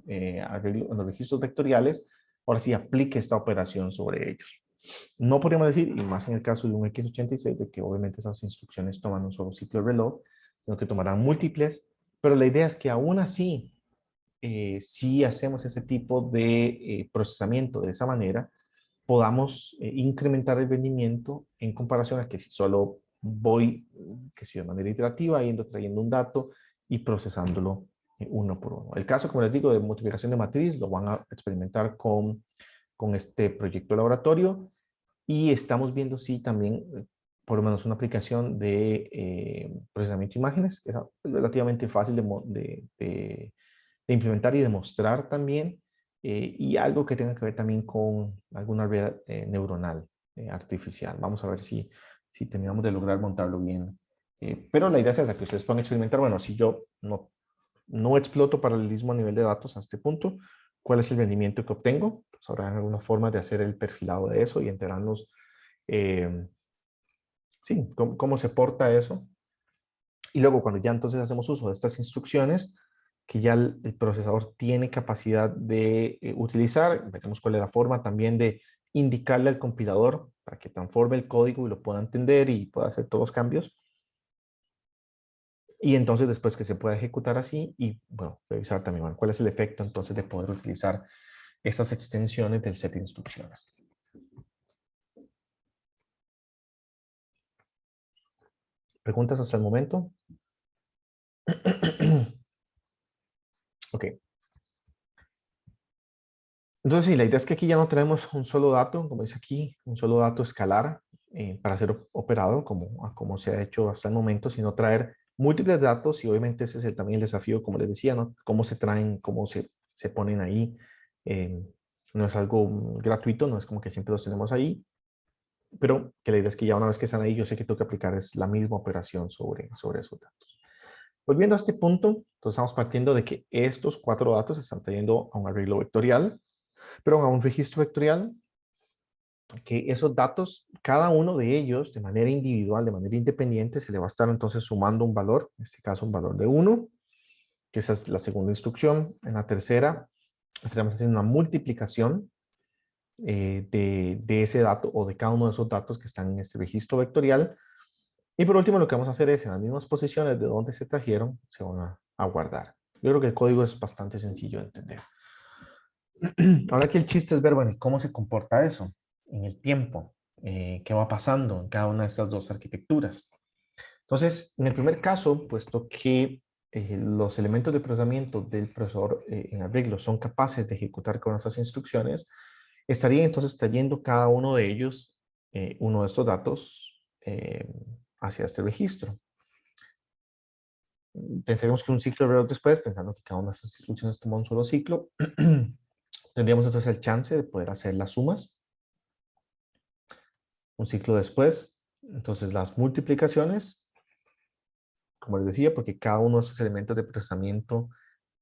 en los registros vectoriales, ahora sí aplique esta operación sobre ellos. No podríamos decir, y más en el caso de un x86, de que obviamente esas instrucciones toman un solo ciclo de reloj, sino que tomarán múltiples, pero la idea es que aún así si hacemos ese tipo de procesamiento de esa manera, podamos incrementar el rendimiento en comparación a que si solo voy, que si de manera iterativa, yendo trayendo un dato y procesándolo uno por uno. El caso, como les digo, de multiplicación de matriz, lo van a experimentar con este proyecto de laboratorio y estamos viendo si también, por lo menos una aplicación de procesamiento de imágenes, que es relativamente fácil de implementar y demostrar también, y algo que tenga que ver también con alguna red neuronal artificial. Vamos a ver si terminamos de lograr montarlo bien. Pero la idea es esa, que ustedes puedan experimentar, bueno, si yo no exploto paralelismo a nivel de datos a este punto, ¿cuál es el rendimiento que obtengo? Pues habrá alguna forma de hacer el perfilado de eso y enterarnos, sí, cómo se porta eso. Y luego cuando ya entonces hacemos uso de estas instrucciones, que ya el procesador tiene capacidad de utilizar, veremos cuál es la forma también de indicarle al compilador para que transforme el código y lo pueda entender y pueda hacer todos los cambios. Y entonces después que se pueda ejecutar así y, bueno, revisar también, bueno, cuál es el efecto entonces de poder utilizar estas extensiones del set de instrucciones. ¿Preguntas hasta el momento? Ok. Entonces, sí, la idea es que aquí ya no tenemos un solo dato, como dice aquí, un solo dato escalar para ser operado como se ha hecho hasta el momento, sino traer múltiples datos y obviamente ese es también el desafío, como les decía, ¿no? Cómo se traen, cómo se ponen ahí. eh, no es algo gratuito, no es como que siempre los tenemos ahí, pero que la idea es que ya una vez que están ahí, yo sé que tengo que aplicar es la misma operación sobre esos datos. Volviendo a este punto, entonces estamos partiendo de que estos 4 datos se están trayendo a un arreglo vectorial, pero a un registro vectorial, que esos datos, cada uno de ellos, de manera individual, de manera independiente, se le va a estar entonces sumando un valor, en este caso un valor de 1, que esa es la segunda instrucción. En la tercera, estaremos haciendo una multiplicación de ese dato o de cada uno de esos datos que están en este registro vectorial. Y por último, lo que vamos a hacer es, en las mismas posiciones de donde se trajeron, se van a guardar. Yo creo que el código es bastante sencillo de entender. Ahora aquí el chiste es ver, bueno, ¿cómo se comporta eso en el tiempo? ¿Qué va pasando en cada una de estas dos arquitecturas? Entonces, en el primer caso, puesto que los elementos de procesamiento del procesador en arreglo son capaces de ejecutar con esas instrucciones, estaría entonces trayendo cada uno de ellos, uno de estos datos, hacia este registro. Pensaremos que un ciclo de reloj después, pensando que cada una de estas instrucciones toma un solo ciclo, tendríamos entonces el chance de poder hacer las sumas. Un ciclo después, entonces las multiplicaciones, como les decía, porque cada uno de esos elementos de procesamiento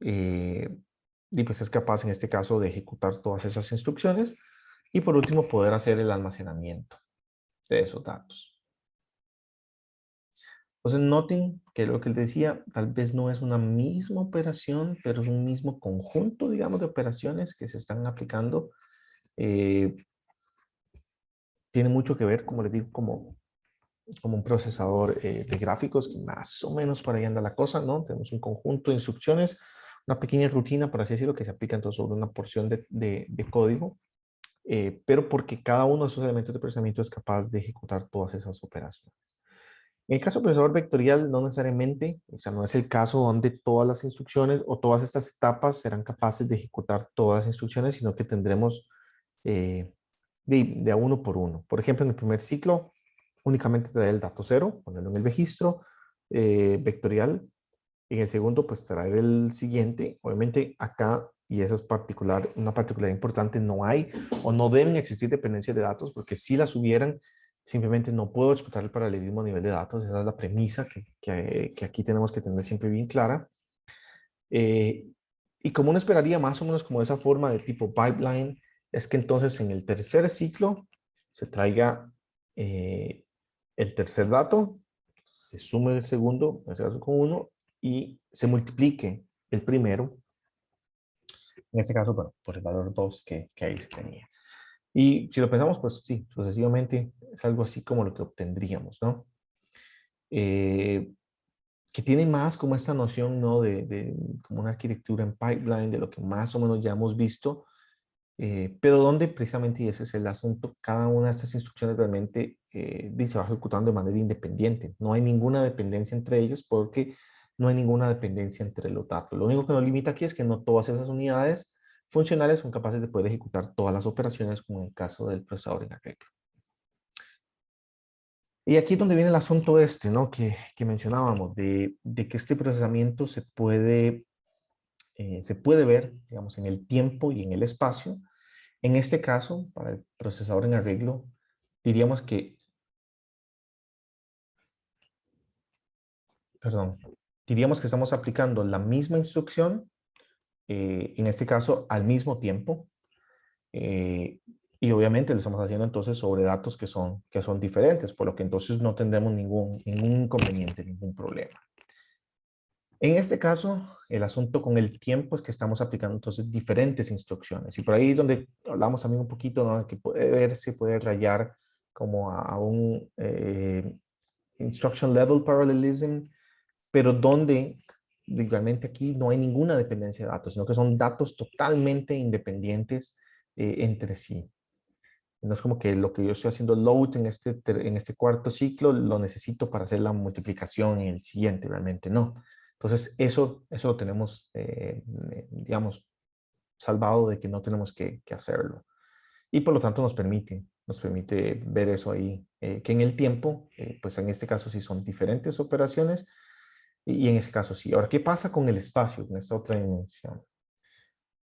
y pues es capaz en este caso de ejecutar todas esas instrucciones. Y por último, poder hacer el almacenamiento de esos datos. Entonces, noten que lo que les decía, tal vez no es una misma operación, pero es un mismo conjunto, digamos, de operaciones que se están aplicando. Tiene mucho que ver, como les digo, como un procesador de gráficos, que más o menos por ahí anda la cosa, ¿no? Tenemos un conjunto de instrucciones, una pequeña rutina, por así decirlo, que se aplica entonces sobre una porción de código, pero porque cada uno de esos elementos de procesamiento es capaz de ejecutar todas esas operaciones. En el caso del procesador vectorial, no necesariamente, o sea, no es el caso donde todas las instrucciones o todas estas etapas serán capaces de ejecutar todas las instrucciones, sino que tendremos eh, de a uno por uno. Por ejemplo, en el primer ciclo, únicamente traer el dato cero, ponerlo en el registro vectorial. En el segundo, pues traer el siguiente. Obviamente acá, y esa es una particularidad importante, no hay o no deben existir dependencias de datos, porque si las hubieran, simplemente no puedo explotar el paralelismo a nivel de datos. Esa es la premisa que aquí tenemos que tener siempre bien clara. Y como uno esperaría más o menos como esa forma de tipo pipeline, es que entonces en el tercer ciclo se traiga el tercer dato, se sume el segundo, en este caso con uno, y se multiplique el primero, en este caso, bueno, por el valor 2 que ahí se tenía. Y si lo pensamos, pues sí, sucesivamente es algo así como lo que obtendríamos, ¿no? ¿Qué que tiene más como esta noción, ¿no? De como una arquitectura en pipeline, de lo que más o menos ya hemos visto, pero donde precisamente, y ese es el asunto, cada una de estas instrucciones realmente se va ejecutando de manera independiente. No hay ninguna dependencia entre ellos porque no hay ninguna dependencia entre los datos. Lo único que nos limita aquí es que no todas esas unidades funcionales son capaces de poder ejecutar todas las operaciones, como en el caso del procesador en arreglo. Y aquí es donde viene el asunto este, ¿no? Que mencionábamos, de que este procesamiento se puede ver, digamos, en el tiempo y en el espacio. En este caso, para el procesador en arreglo, diríamos que, perdón, diríamos que estamos aplicando la misma instrucción, en este caso, al mismo tiempo, eh, y obviamente lo estamos haciendo entonces sobre datos que son diferentes, por lo que entonces no tendremos ningún inconveniente, ningún problema. En este caso, el asunto con el tiempo es que estamos aplicando entonces diferentes instrucciones. Y por ahí es donde hablamos también un poquito, ¿no? Que puede verse, puede rayar como a un instruction level parallelism, pero donde realmente aquí no hay ninguna dependencia de datos, sino que son datos totalmente independientes entre sí. No es como que lo que yo estoy haciendo load en este cuarto ciclo lo necesito para hacer la multiplicación en el siguiente, realmente no. Entonces, eso lo tenemos, digamos, salvado de que no tenemos que hacerlo. Y por lo tanto nos permite ver eso ahí, que en el tiempo, pues en este caso sí son diferentes operaciones y en este caso sí. Ahora, ¿qué pasa con el espacio, en esta otra dimensión?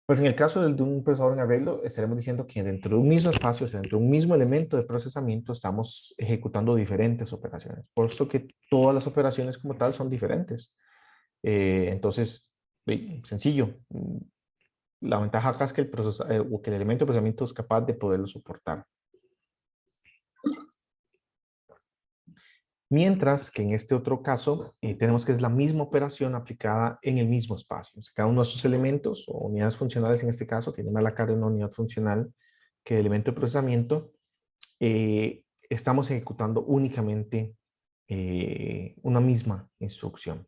Pues en el caso de un procesador en arreglo, estaremos diciendo que dentro de un mismo espacio, o sea, dentro de un mismo elemento de procesamiento, estamos ejecutando diferentes operaciones, puesto que todas las operaciones como tal son diferentes. Entonces, sencillo. La ventaja acá es que o que el elemento de procesamiento es capaz de poderlo soportar. Mientras que en este otro caso tenemos que es la misma operación aplicada en el mismo espacio. O sea, cada uno de estos elementos o unidades funcionales en este caso tiene más la carga de una unidad funcional que el elemento de procesamiento. Estamos ejecutando únicamente una misma instrucción.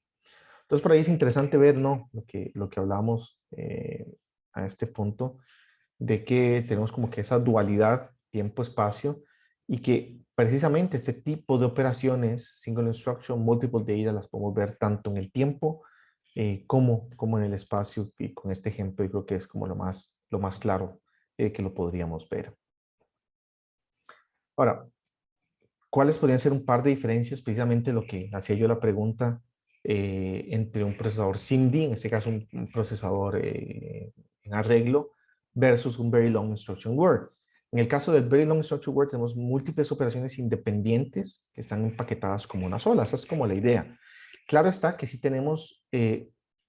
Entonces por ahí es interesante ver, ¿no? Lo que hablamos a este punto de que tenemos como que esa dualidad tiempo-espacio y que precisamente este tipo de operaciones, single instruction, multiple data, las podemos ver tanto en el tiempo como en el espacio, y con este ejemplo yo creo que es como lo más claro que lo podríamos ver. Ahora, ¿cuáles podrían ser un par de diferencias? Precisamente lo que hacía yo la pregunta entre un procesador SIMD, en este caso un procesador en arreglo, versus un Very Long Instruction Word. En el caso del Very Long Instruction Word tenemos múltiples operaciones independientes que están empaquetadas como una sola. Esa es como la idea. Claro está que si tenemos,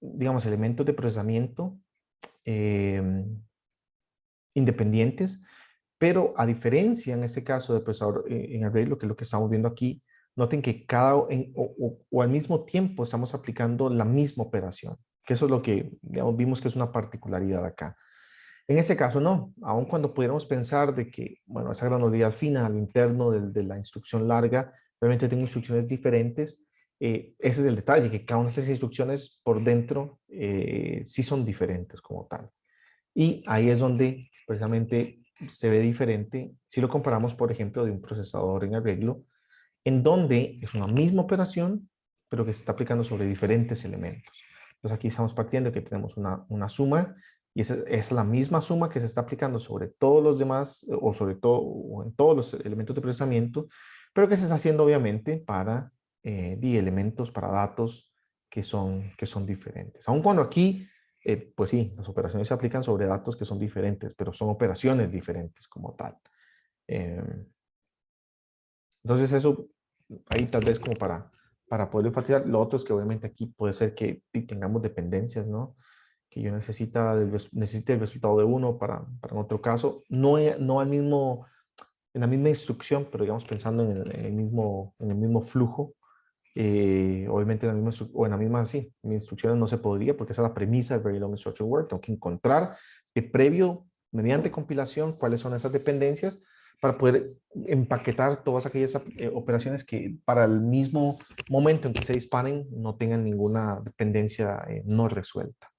digamos, elementos de procesamiento eh, independientes, pero a diferencia en este caso del procesador en arreglo, que es lo que estamos viendo aquí, noten que o al mismo tiempo estamos aplicando la misma operación, que eso es lo que digamos, vimos que es una particularidad acá. En este caso no, aun cuando pudiéramos pensar de que, bueno, esa granularidad fina al interno de la instrucción larga, realmente tengo instrucciones diferentes, ese es el detalle, que cada una de esas instrucciones por dentro sí son diferentes como tal. Y ahí es donde precisamente se ve diferente si lo comparamos, por ejemplo, de un procesador en arreglo, en donde es una misma operación, pero que se está aplicando sobre diferentes elementos. Entonces aquí estamos partiendo de que tenemos una suma y esa es la misma suma que se está aplicando sobre todos los demás o sobre todo o en todos los elementos de procesamiento, pero que se está haciendo obviamente para elementos, para datos que son diferentes. Aun cuando aquí pues sí, las operaciones se aplican sobre datos que son diferentes, pero son operaciones diferentes como tal. Eh, entonces eso, ahí tal vez como para poder enfatizar. Lo otro es que obviamente aquí puede ser que tengamos dependencias, ¿no? Que yo necesite el resultado de uno para en otro caso, no en la misma instrucción, pero digamos pensando en el mismo flujo, obviamente en la misma, sí, en instrucciones no se podría porque esa es la premisa del Very Long Instruction Word. Tengo que encontrar de previo, mediante compilación, cuáles son esas dependencias para poder empaquetar todas aquellas operaciones que para el mismo momento en que se disparen no tengan ninguna dependencia no resuelta.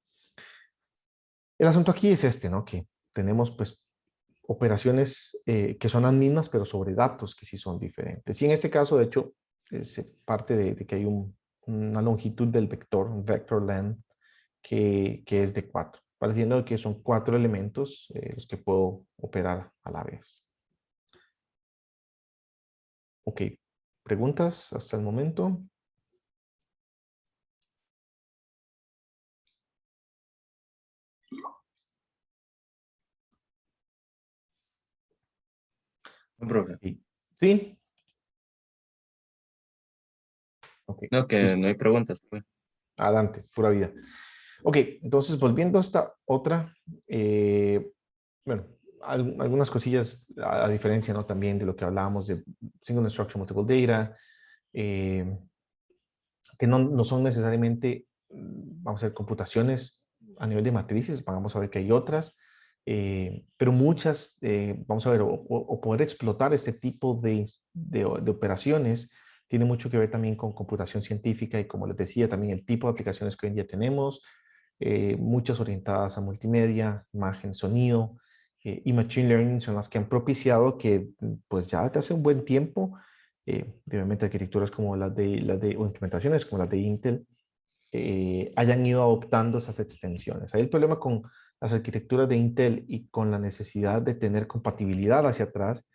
El asunto aquí es este, ¿no? Que tenemos pues operaciones que son las mismas, pero sobre datos que sí son diferentes. Y en este caso, de hecho, es parte de que hay una longitud del vector, un vector len, que es de 4, pareciendo que son 4 elementos los que puedo operar a la vez. Ok, ¿preguntas hasta el momento? No, profe. Sí. ¿Sí? Ok, No, que listo. no hay preguntas, pues. Adelante, pura vida. Ok, entonces volviendo a esta otra, bueno, algunas cosillas a diferencia, ¿no? También de lo que hablábamos de Single Instruction Multiple Data, eh, que no son necesariamente, vamos a ver, computaciones a nivel de matrices, vamos a ver que hay otras, pero muchas, vamos a ver, o poder explotar este tipo de operaciones tiene mucho que ver también con computación científica y como les decía, también el tipo de aplicaciones que hoy en día tenemos, muchas orientadas a multimedia, imagen, sonido y machine learning son las que han propiciado que pues ya desde hace un buen tiempo obviamente arquitecturas como o implementaciones como las de Intel, hayan ido adoptando esas extensiones. Ahí el problema con las arquitecturas de Intel y con la necesidad de tener compatibilidad hacia atrás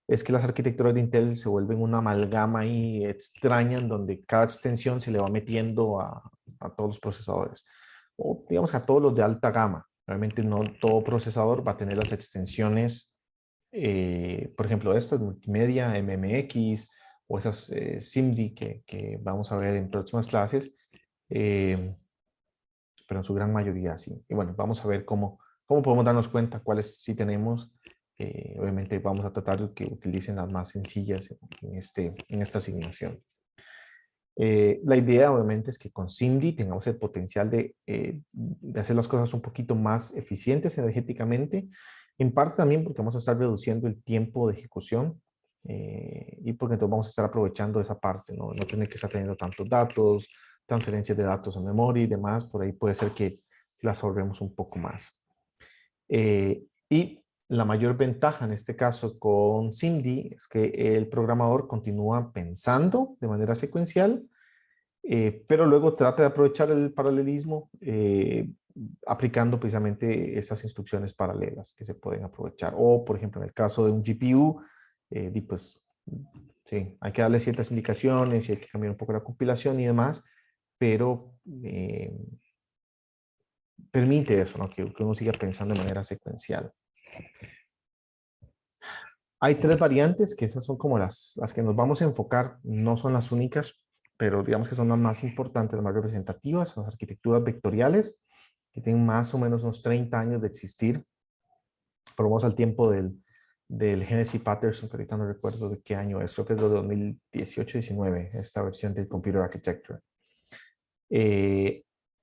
es que las arquitecturas de Intel se vuelven una amalgama ahí extraña en donde cada extensión se le va metiendo a todos los procesadores o digamos a todos los de alta gama. Realmente no todo procesador va a tener las extensiones, por ejemplo, estas multimedia, MMX o esas SIMD que vamos a ver en próximas clases, eh, pero en su gran mayoría sí. Y bueno, vamos a ver cómo podemos darnos cuenta cuáles sí tenemos. Obviamente vamos a tratar de que utilicen las más sencillas en esta asignación. La idea obviamente es que con SIMD tengamos el potencial de hacer las cosas un poquito más eficientes energéticamente, en parte también porque vamos a estar reduciendo el tiempo de ejecución y porque entonces vamos a estar aprovechando esa parte, no tener que estar teniendo tantos datos, transferencias de datos a memoria y demás, por ahí puede ser que las ahorremos un poco más. Y la mayor ventaja en este caso con SIMD es que el programador continúa pensando de manera secuencial, pero luego trata de aprovechar el paralelismo aplicando precisamente esas instrucciones paralelas que se pueden aprovechar. O, por ejemplo, en el caso de un GPU, pues sí, hay que darle ciertas indicaciones y hay que cambiar un poco la compilación y demás, pero permite eso, ¿no? Que uno siga pensando de manera secuencial. Hay tres variantes, que esas son como las que nos vamos a enfocar, no son las únicas, pero digamos que son las más importantes, las más representativas, son las arquitecturas vectoriales, que tienen más o menos unos 30 años de existir. Probamos al tiempo del Hennessy Patterson, que ahorita no recuerdo de qué año es, creo que es de 2018-19, esta versión del Computer Architecture.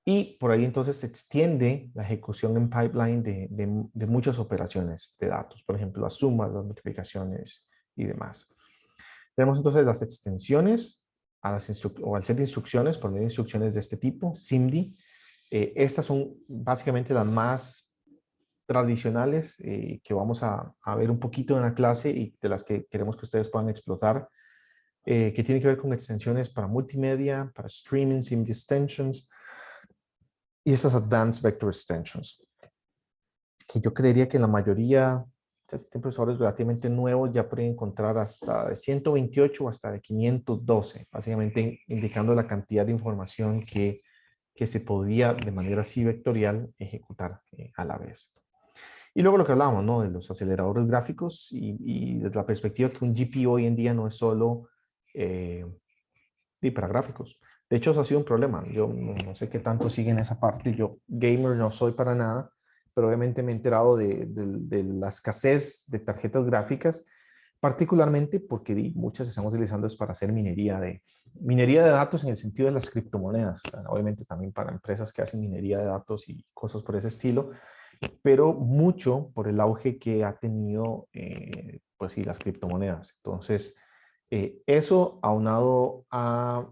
Y por ahí entonces se extiende la ejecución en pipeline de muchas operaciones de datos, por ejemplo, las sumas, las multiplicaciones y demás. Tenemos entonces las extensiones o al ser de instrucciones, por medio de instrucciones de este tipo, SIMD. Estas son básicamente las más tradicionales que vamos a ver un poquito en la clase y de las que queremos que ustedes puedan explotar, que tienen que ver con extensiones para multimedia, para streaming, SIMD extensions y esas advanced vector extensions, que yo creería que la mayoría de procesadores relativamente nuevos ya pueden encontrar hasta de 128 o hasta de 512, básicamente indicando la cantidad de información que se podía de manera así vectorial ejecutar a la vez. Y luego lo que hablábamos, ¿no? De los aceleradores gráficos y desde la perspectiva que un GPU hoy en día no es solo para gráficos. De hecho, eso ha sido un problema. Yo no sé qué tanto siguen esa parte. Yo gamer no soy para nada, pero obviamente me he enterado de la escasez de tarjetas gráficas, particularmente porque muchas se están utilizando es para hacer minería de datos en el sentido de las criptomonedas. Obviamente también para empresas que hacen minería de datos y cosas por ese estilo, pero mucho por el auge que ha tenido pues sí, las criptomonedas. Entonces, eso aunado a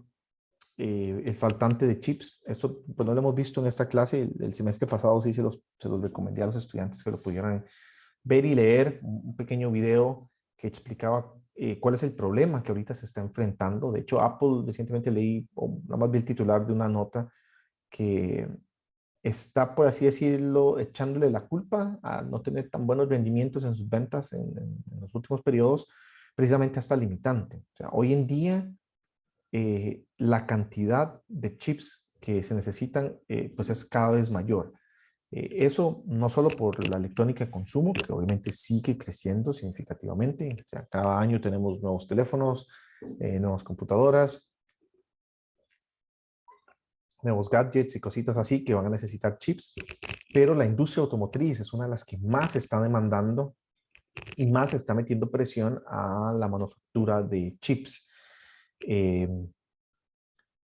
el faltante de chips, eso pues no lo hemos visto en esta clase, el semestre pasado sí se los recomendé a los estudiantes que lo pudieran ver y leer, un pequeño video que explicaba cuál es el problema que ahorita se está enfrentando. De hecho, Apple recientemente leí, o nada más vi el titular de una nota que está, por así decirlo, echándole la culpa a no tener tan buenos rendimientos en sus ventas en los últimos periodos, precisamente hasta limitante. O sea, hoy en día la cantidad de chips que se necesitan pues es cada vez mayor. Eso no solo por la electrónica de consumo, que obviamente sigue creciendo significativamente. O sea, cada año tenemos nuevos teléfonos, nuevas computadoras, nuevos gadgets y cositas así que van a necesitar chips, pero la industria automotriz es una de las que más está demandando y más está metiendo presión a la manufactura de chips. Eh,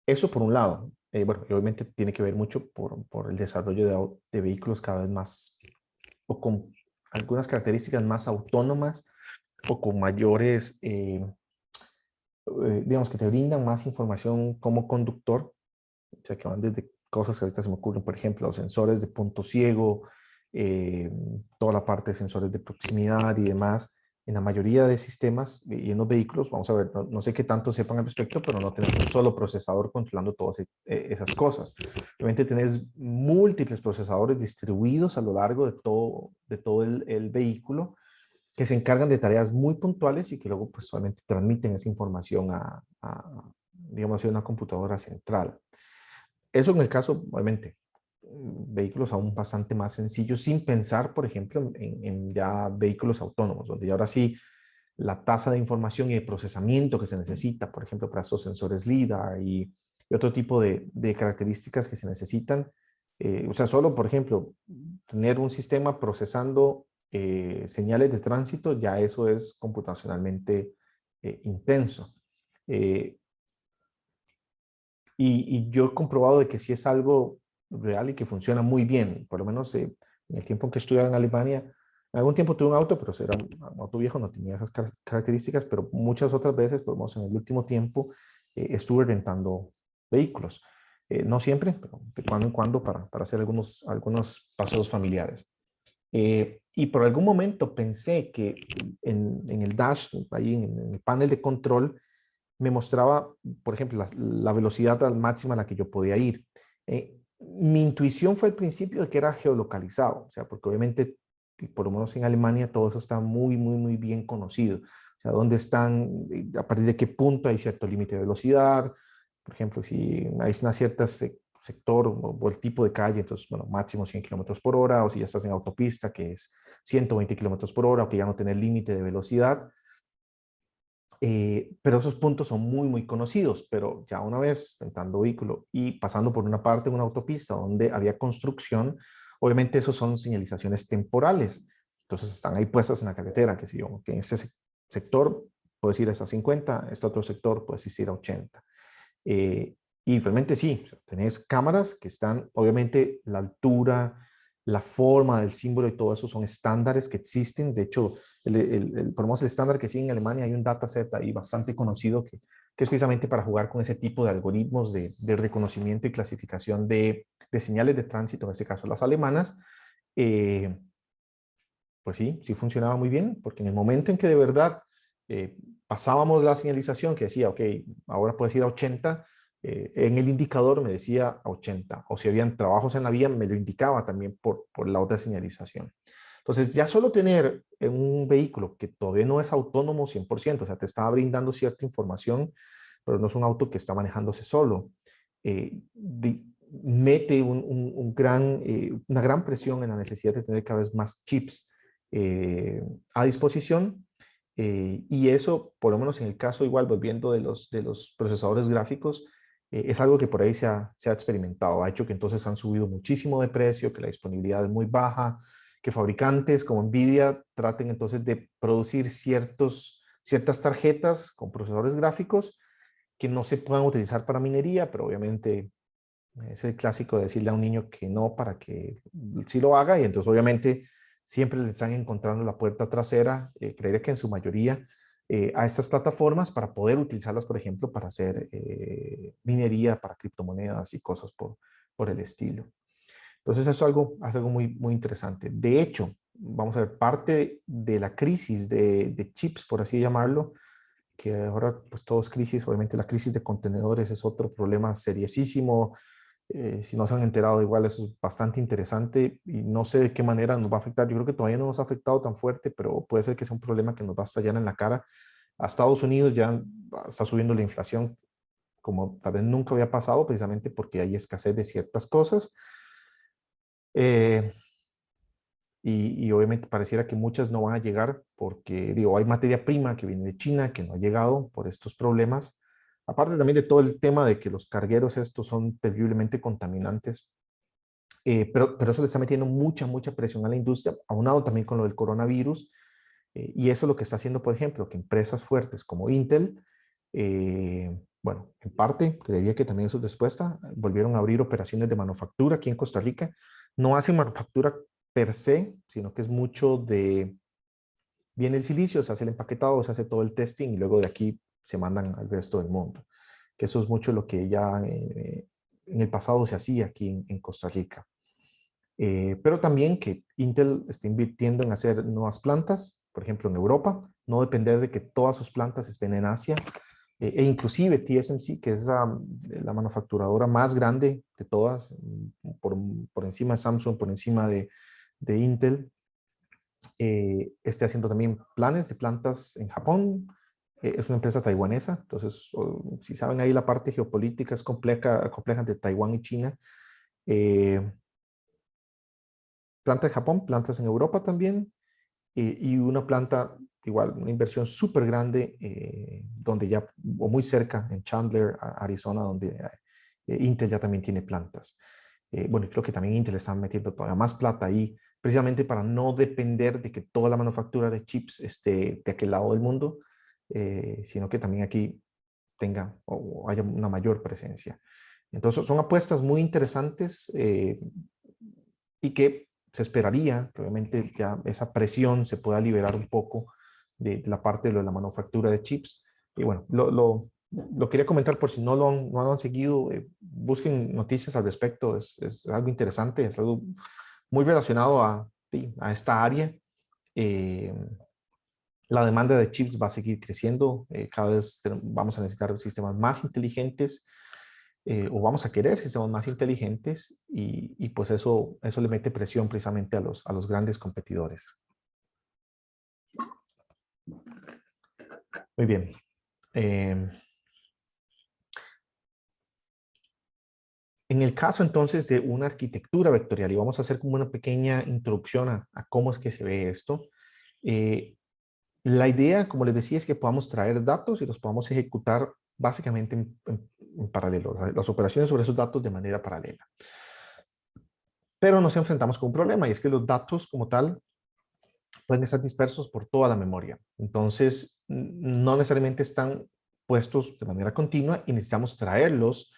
Eso por un lado. Bueno, y obviamente tiene que ver mucho por el desarrollo de vehículos cada vez más, o con algunas características más autónomas, o con mayores, digamos, que te brindan más información como conductor. O sea, que van desde cosas que ahorita se me ocurren, por ejemplo, los sensores de punto ciego, eh, toda la parte de sensores de proximidad y demás. En la mayoría de sistemas y en los vehículos, vamos a ver, no sé qué tanto sepan al respecto, pero no tenemos un solo procesador controlando todas esas cosas. Obviamente tenés múltiples procesadores distribuidos a lo largo de todo el vehículo que se encargan de tareas muy puntuales y que luego pues solamente transmiten esa información digamos, a una computadora central. Eso en el caso, obviamente, vehículos aún bastante más sencillos, sin pensar, por ejemplo, en ya vehículos autónomos, donde ya ahora sí la tasa de información y de procesamiento que se necesita, por ejemplo, para estos sensores LIDAR y otro tipo de características que se necesitan. O sea, solo, por ejemplo, tener un sistema procesando señales de tránsito, ya eso es computacionalmente intenso. Eh, y yo he comprobado de que sí es algo real y que funciona muy bien. Por lo menos en el tiempo en que estuve en Alemania, en algún tiempo tuve un auto, pero era un auto viejo, no tenía esas características, pero muchas otras veces, por lo menos en el último tiempo, estuve rentando vehículos. No siempre, pero de cuando en cuando para hacer algunos paseos familiares. Y por algún momento pensé que en el dash, ahí en el panel de control, me mostraba, por ejemplo, la velocidad al máxima a la que yo podía ir. Mi intuición fue al principio de que era geolocalizado, o sea, porque obviamente, por lo menos en Alemania, todo eso está muy bien conocido. O sea, dónde están, a partir de qué punto hay cierto límite de velocidad. Por ejemplo, si hay una cierta sector o el tipo de calle, entonces, bueno, máximo 100 kilómetros por hora, o si ya estás en autopista, que es 120 kilómetros por hora, o que ya no tiene límite de velocidad. Pero esos puntos son muy conocidos, pero ya una vez entrando vehículo y pasando por una parte de una autopista donde había construcción, obviamente esos son señalizaciones temporales. Entonces están ahí puestas en la carretera, que si yo, que en este sector puedes ir hasta 50, este otro sector puedes ir a 80. Y realmente sí, tenés cámaras que están, obviamente la altura, la forma del símbolo y todo eso son estándares que existen. De hecho, por lo menos el estándar que sigue en Alemania, hay un dataset ahí bastante conocido que es precisamente para jugar con ese tipo de algoritmos de reconocimiento y clasificación de señales de tránsito, en este caso las alemanas. Eh, pues sí, sí funcionaba muy bien, porque en el momento en que de verdad pasábamos la señalización que decía, ok, ahora puedes ir a 80, en el indicador me decía a 80, o si habían trabajos en la vía, me lo indicaba también por la otra señalización. Entonces, ya solo tener un vehículo que todavía no es autónomo 100%, o sea, te está brindando cierta información, pero no es un auto que está manejándose solo, eh, mete una gran presión en la necesidad de tener cada vez más chips a disposición. Y eso, por lo menos en el caso igual, volviendo de los procesadores gráficos, es algo que por ahí se ha experimentado. Ha hecho que entonces han subido muchísimo de precio, que la disponibilidad es muy baja, que fabricantes como Nvidia traten entonces de producir ciertas tarjetas con procesadores gráficos que no se puedan utilizar para minería, pero obviamente es el clásico de decirle a un niño que no para que sí lo haga y entonces obviamente siempre le están encontrando la puerta trasera, creería que en su mayoría, a estas plataformas para poder utilizarlas, por ejemplo, para hacer minería para criptomonedas y cosas por el estilo. Entonces, eso es algo muy, muy interesante. De hecho, vamos a ver, parte de la crisis de chips, por así llamarlo, que ahora pues todo es crisis, obviamente la crisis de contenedores es otro problema seriosísimo. Si no se han enterado, igual eso es bastante interesante y no sé de qué manera nos va a afectar. Yo creo que todavía no nos ha afectado tan fuerte, pero puede ser que sea un problema que nos va a estallar en la cara. A Estados Unidos ya está subiendo la inflación como tal vez nunca había pasado, precisamente porque hay escasez de ciertas cosas. Eh, y obviamente pareciera que muchas no van a llegar porque, digo, hay materia prima que viene de China que no ha llegado por estos problemas. Aparte también de todo el tema de que los cargueros estos son terriblemente contaminantes, pero eso le está metiendo mucha presión a la industria, aunado también con lo del coronavirus, y eso es lo que está haciendo, por ejemplo, que empresas fuertes como Intel, bueno, en parte, creería que también eso es respuesta, volvieron a abrir operaciones de manufactura aquí en Costa Rica. No hacen manufactura per se, sino que es mucho de, viene el silicio, se hace el empaquetado, se hace todo el testing y luego de aquí se mandan al resto del mundo. Que eso es mucho lo que ya en el pasado se hacía aquí en Costa Rica. Pero también que Intel está invirtiendo en hacer nuevas plantas, por ejemplo en Europa, no depender de que todas sus plantas estén en Asia, e inclusive TSMC, que es la manufacturadora más grande de todas, por encima de Samsung, por encima de Intel, esté haciendo también planes de plantas en Japón. Es una empresa taiwanesa, entonces si saben ahí la parte geopolítica es compleja de Taiwán y China. Planta en Japón, plantas en Europa también, y una planta, igual, una inversión súper grande, donde ya, o muy cerca, en Chandler, Arizona, donde Intel ya también tiene plantas. Bueno, creo que también Intel está metiendo todavía más plata ahí, precisamente para no depender de que toda la manufactura de chips esté de aquel lado del mundo, sino que también aquí tenga o haya una mayor presencia. Entonces, son apuestas muy interesantes, y que se esperaría que obviamente ya esa presión se pueda liberar un poco de la parte de la manufactura de chips. Y bueno, lo quería comentar por si no lo han seguido, busquen noticias al respecto, es algo interesante, es algo muy relacionado a, sí, a esta área. Eh, la demanda de chips va a seguir creciendo, cada vez vamos a necesitar sistemas más inteligentes, o vamos a querer sistemas más inteligentes y pues eso le mete presión precisamente a los grandes competidores. Muy bien. En el caso entonces de una arquitectura vectorial, y vamos a hacer como una pequeña introducción a cómo es que se ve esto. La idea, como les decía, es que podamos traer datos y los podamos ejecutar básicamente en paralelo, las operaciones sobre esos datos de manera paralela. Pero nos enfrentamos con un problema y es que los datos como tal pueden estar dispersos por toda la memoria. Entonces, no necesariamente están puestos de manera continua y necesitamos traerlos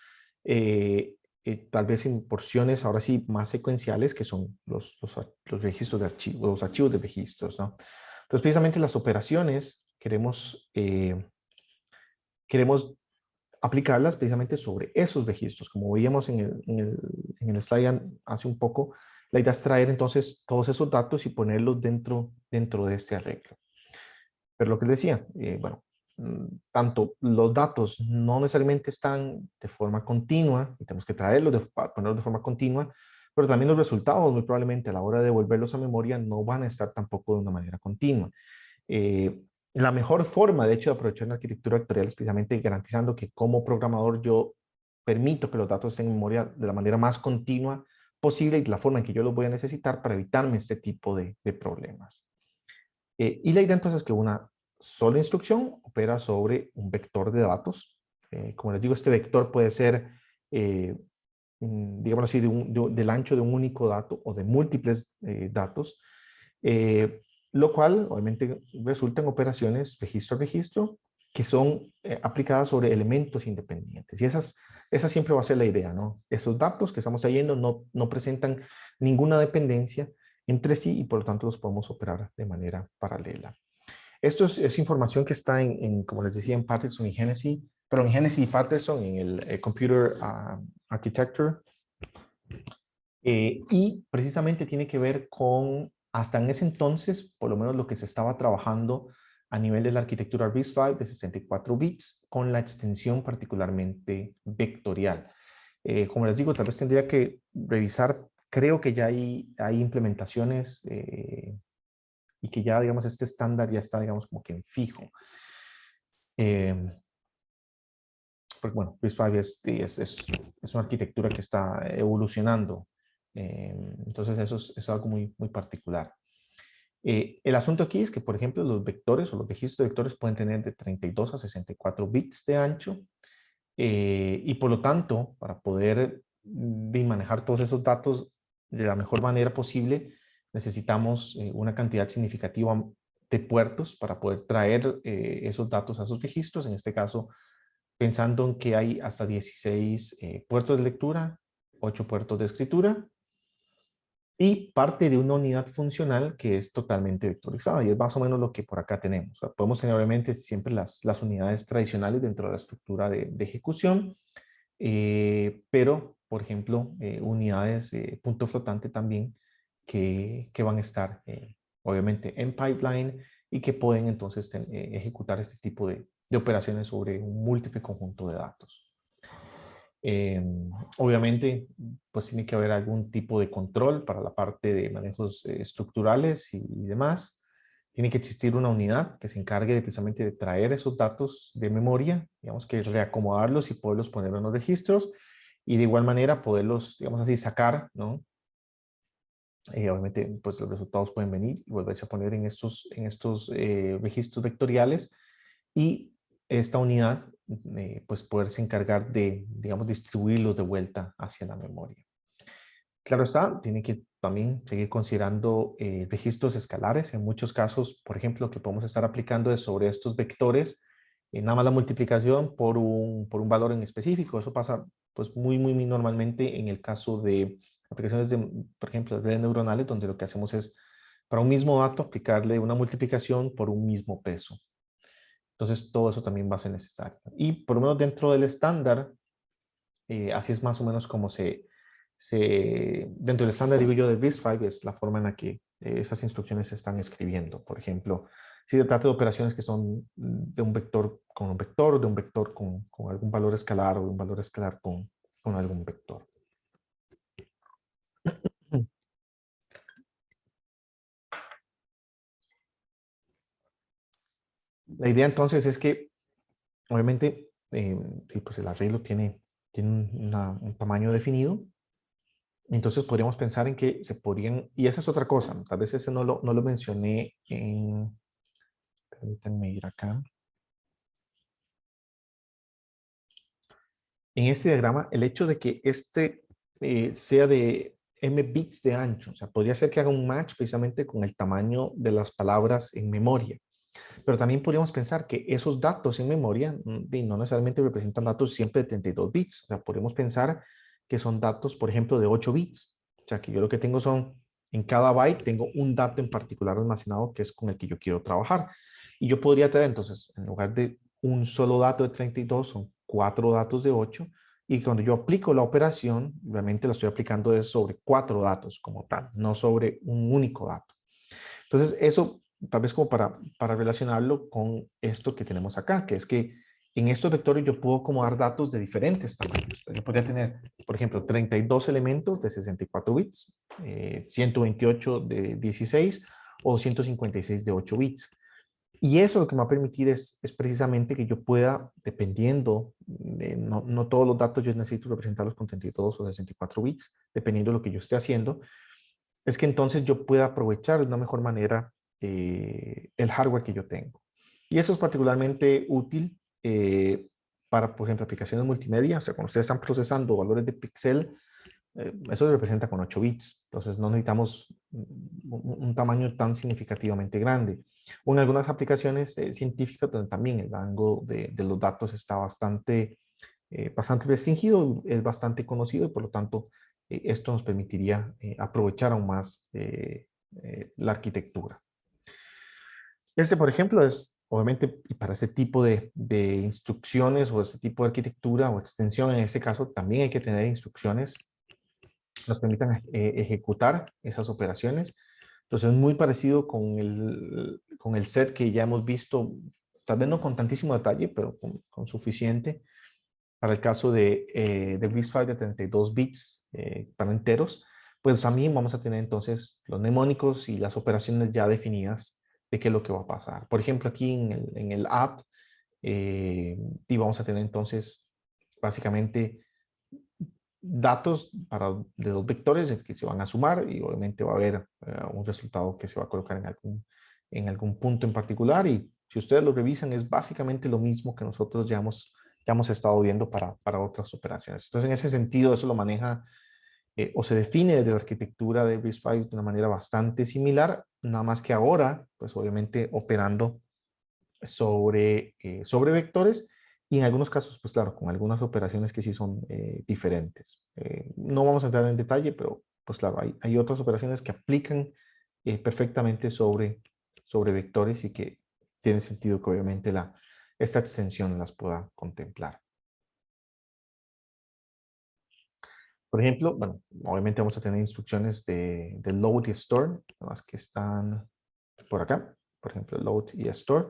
tal vez en porciones ahora sí más secuenciales, que son los registros de archivos, los archivos de registros, ¿no? Entonces, precisamente las operaciones queremos aplicarlas precisamente sobre esos registros. Como veíamos en el slide hace un poco, la idea es traer entonces todos esos datos y ponerlos dentro de este arreglo. Pero lo que les decía, bueno, tanto los datos no necesariamente están de forma continua, y tenemos que traerlos, ponerlos de forma continua, pero también los resultados muy probablemente a la hora de devolverlos a memoria no van a estar tampoco de una manera continua. La mejor forma, de hecho, de aprovechar una arquitectura vectorial es precisamente garantizando que como programador yo permito que los datos estén en memoria de la manera más continua posible y de la forma en que yo los voy a necesitar para evitarme este tipo de problemas. Y la idea entonces es que una sola instrucción opera sobre un vector de datos. Como les digo, este vector puede ser, digamos así, del ancho de un único dato o de múltiples datos, lo cual obviamente resulta en operaciones registro a registro que son aplicadas sobre elementos independientes. Y esa siempre va a ser la idea, ¿no? Esos datos que estamos trayendo no presentan ninguna dependencia entre sí y por lo tanto los podemos operar de manera paralela. Esto es información que está como les decía, en Patterson y Hennessy, pero en Hennessy y Patterson, en el Computer Architecture, y precisamente tiene que ver con, hasta en ese entonces, por lo menos lo que se estaba trabajando a nivel de la arquitectura RISC-V de 64 bits, con la extensión particularmente vectorial. Como les digo, tal vez tendría que revisar, creo que ya hay implementaciones y que ya, digamos, este estándar ya está, digamos, como que en fijo. Porque, bueno, RISC-V es una arquitectura que está evolucionando. Entonces, eso es algo muy particular. El asunto aquí es que, por ejemplo, los vectores o los registros de vectores pueden tener de 32 a 64 bits de ancho. Y por lo tanto, para poder manejar todos esos datos de la mejor manera posible, necesitamos una cantidad significativa de puertos para poder traer esos datos a esos registros. En este caso, pensando en que hay hasta 16 puertos de lectura, 8 puertos de escritura y parte de una unidad funcional que es totalmente vectorizada. Y es más o menos lo que por acá tenemos. O sea, podemos tener obviamente siempre las unidades tradicionales dentro de la estructura de ejecución, pero, por ejemplo, unidades punto flotante también que van a estar, obviamente, en pipeline y que pueden entonces ejecutar este tipo de operaciones sobre un múltiple conjunto de datos. Obviamente, pues tiene que haber algún tipo de control para la parte de manejos estructurales y demás. Tiene que existir una unidad que se encargue precisamente de traer esos datos de memoria, digamos que reacomodarlos y poderlos poner en los registros y de igual manera poderlos, digamos así, sacar, ¿no? Obviamente, pues los resultados pueden venir y volverse a poner en estos registros vectoriales y esta unidad pues poderse encargar de, digamos, distribuirlos de vuelta hacia la memoria. Claro está, tiene que también seguir considerando registros escalares. En muchos casos, por ejemplo, lo que podemos estar aplicando es sobre estos vectores, nada más la multiplicación por un valor en específico. Eso pasa pues muy normalmente en el caso de aplicaciones de, por ejemplo, de redes neuronales, donde lo que hacemos es para un mismo dato aplicarle una multiplicación por un mismo peso. Entonces, todo eso también va a ser necesario. Y por lo menos dentro del estándar, así es más o menos como dentro del estándar, digo yo, de RISC-V, es la forma en la que esas instrucciones se están escribiendo. Por ejemplo, si se trata de operaciones que son de un vector con un vector, de un vector con algún valor escalar o de un valor escalar con algún vector. La idea entonces es que, obviamente, sí, pues el arreglo tiene un tamaño definido. Entonces podríamos pensar en que se podrían, y esa es otra cosa, ¿no? Tal vez ese no lo mencioné permítanme ir acá. En este diagrama, el hecho de que este sea de m bits de ancho, o sea, podría ser que haga un match precisamente con el tamaño de las palabras en memoria. Pero también podríamos pensar que esos datos en memoria no necesariamente representan datos siempre de 32 bits. O sea, podríamos pensar que son datos, por ejemplo, de 8 bits. O sea, que yo lo que tengo son, en cada byte tengo un dato en particular almacenado que es con el que yo quiero trabajar. Y yo podría tener entonces, en lugar de un solo dato de 32, son 4 datos de 8. Y cuando yo aplico la operación, realmente la estoy aplicando es sobre 4 datos como tal, no sobre un único dato. Entonces, eso tal vez como para relacionarlo con esto que tenemos acá, que es que en estos vectores yo puedo acomodar datos de diferentes tamaños. Yo podría tener, por ejemplo, 32 elementos de 64 bits, 128 de 16 o 156 de 8 bits. Y eso lo que me va a permitir es precisamente que yo pueda, dependiendo, no todos los datos yo necesito representarlos con 32 o 64 bits, dependiendo de lo que yo esté haciendo, es que entonces yo pueda aprovechar de una mejor manera el hardware que yo tengo. Y eso es particularmente útil para, por ejemplo, aplicaciones multimedia. O sea, cuando ustedes están procesando valores de píxel, eso se representa con 8 bits. Entonces no necesitamos un tamaño tan significativamente grande. O en algunas aplicaciones científicas donde también el rango de los datos está bastante restringido, es bastante conocido y por lo tanto esto nos permitiría aprovechar aún más la arquitectura. Este, por ejemplo, es obviamente y para este tipo de instrucciones o este tipo de arquitectura o extensión, en este caso también hay que tener instrucciones que nos permitan ejecutar esas operaciones. Entonces es muy parecido con el set que ya hemos visto, tal vez no con tantísimo detalle, pero con suficiente para el caso de RISC-V de 32 bits para enteros. Pues también vamos a tener entonces los mnemónicos y las operaciones ya definidas de qué es lo que va a pasar. Por ejemplo, aquí en el app, y vamos a tener entonces básicamente datos de dos vectores que se van a sumar y obviamente va a haber un resultado que se va a colocar en algún punto en particular, y si ustedes lo revisan es básicamente lo mismo que nosotros ya hemos estado viendo para otras operaciones. Entonces en ese sentido eso lo maneja o se define desde la arquitectura de RISC-V de una manera bastante similar, nada más que ahora pues obviamente operando sobre vectores, y en algunos casos, pues claro, con algunas operaciones que sí son diferentes. No vamos a entrar en detalle, pero pues claro, hay otras operaciones que aplican perfectamente sobre vectores y que tiene sentido que obviamente esta extensión las pueda contemplar. Por ejemplo, bueno, obviamente vamos a tener instrucciones de load y store, las que están por acá, por ejemplo, load y store.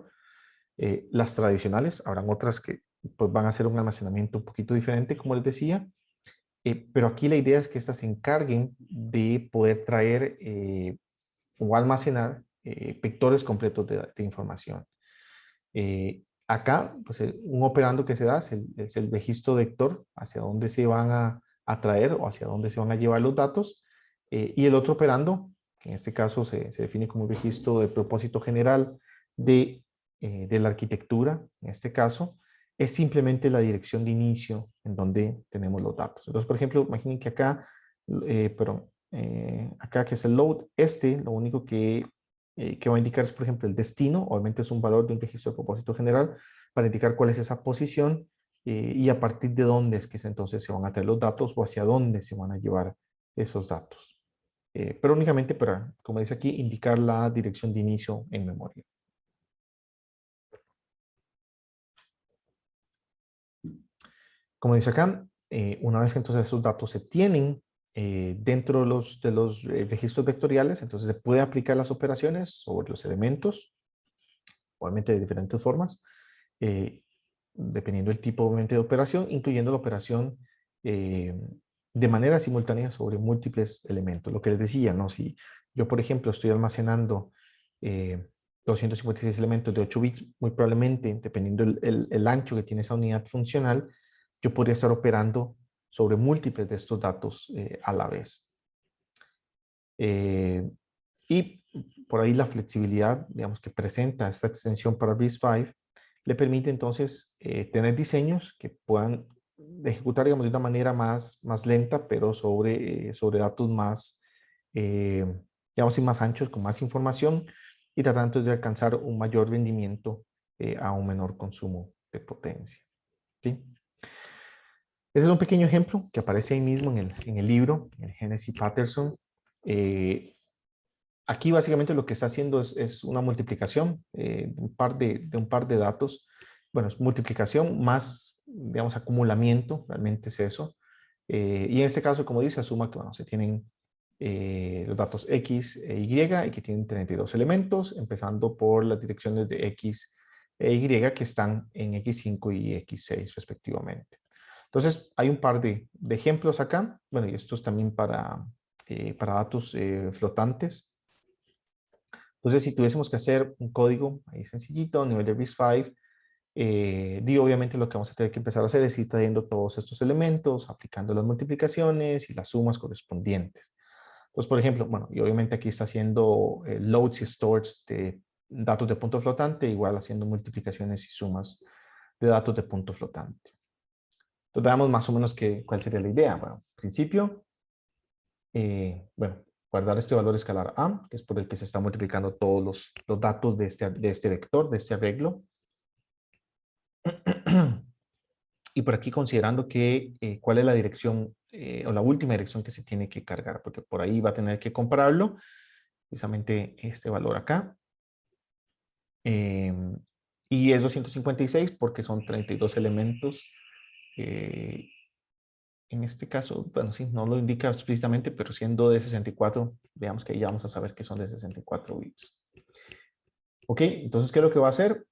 Las tradicionales, habrán otras que pues, van a hacer un almacenamiento un poquito diferente, como les decía, pero aquí la idea es que estas se encarguen de poder traer o almacenar vectores completos de información. Acá, pues un operando que se da es el registro vector, hacia dónde se van a traer o hacia dónde se van a llevar los datos, y el otro operando, que en este caso se define como un registro de propósito general de la arquitectura, en este caso, es simplemente la dirección de inicio en donde tenemos los datos. Entonces, por ejemplo, imaginen que acá, acá que es el load, lo único que va a indicar es, por ejemplo, el destino, obviamente es un valor de un registro de propósito general, para indicar cuál es esa posición y a partir de dónde es que entonces se van a traer los datos o hacia dónde se van a llevar esos datos. Pero únicamente para, como dice aquí, indicar la dirección de inicio en memoria. Como dice acá, una vez que entonces esos datos se tienen dentro de los registros vectoriales, entonces se puede aplicar las operaciones sobre los elementos, obviamente de diferentes formas, eh, dependiendo del tipo obviamente de operación, incluyendo la operación eh, de manera simultánea sobre múltiples elementos. Lo que les decía, ¿no? Si yo, por ejemplo, estoy almacenando 256 elementos de 8 bits, muy probablemente, dependiendo el ancho que tiene esa unidad funcional, yo podría estar operando sobre múltiples de estos datos a la vez. Y por ahí la flexibilidad, digamos, que presenta esta extensión para RISC-V le permite entonces tener diseños que puedan ejecutar, digamos, de una manera más lenta, pero sobre datos más, digamos, y más anchos, con más información, y tratando de alcanzar un mayor rendimiento a un menor consumo de potencia. ¿Sí? Ese es un pequeño ejemplo que aparece ahí mismo en el libro, en Hennessy Patterson. Aquí básicamente lo que está haciendo es una multiplicación de un par de datos. Bueno, es multiplicación más, digamos, acumulamiento, realmente es eso. Y en este caso, como dice, asuma que bueno, se tienen los datos X e Y y que tienen 32 elementos, empezando por las direcciones de X e Y que están en X5 y X6 respectivamente. Entonces, hay un par de ejemplos acá. Bueno, y estos también para datos flotantes. Entonces, si tuviésemos que hacer un código ahí sencillito a nivel de RISC-V, obviamente lo que vamos a tener que empezar a hacer es ir trayendo todos estos elementos, aplicando las multiplicaciones y las sumas correspondientes. Entonces, por ejemplo, bueno, y obviamente aquí está haciendo loads y stores de datos de punto flotante, igual haciendo multiplicaciones y sumas de datos de punto flotante. Entonces, veamos más o menos cuál sería la idea. Bueno, en principio, bueno, guardar este valor escalar A, que es por el que se están multiplicando todos los datos de este vector, de este arreglo. Y por aquí considerando que cuál es la dirección o la última dirección que se tiene que cargar, porque por ahí va a tener que compararlo precisamente este valor acá. Y es 256 porque son 32 elementos. En este caso, bueno, sí, no lo indica explícitamente, pero siendo de 64, veamos que ya vamos a saber que son de 64 bits. Ok, entonces, ¿qué es lo que va a hacer?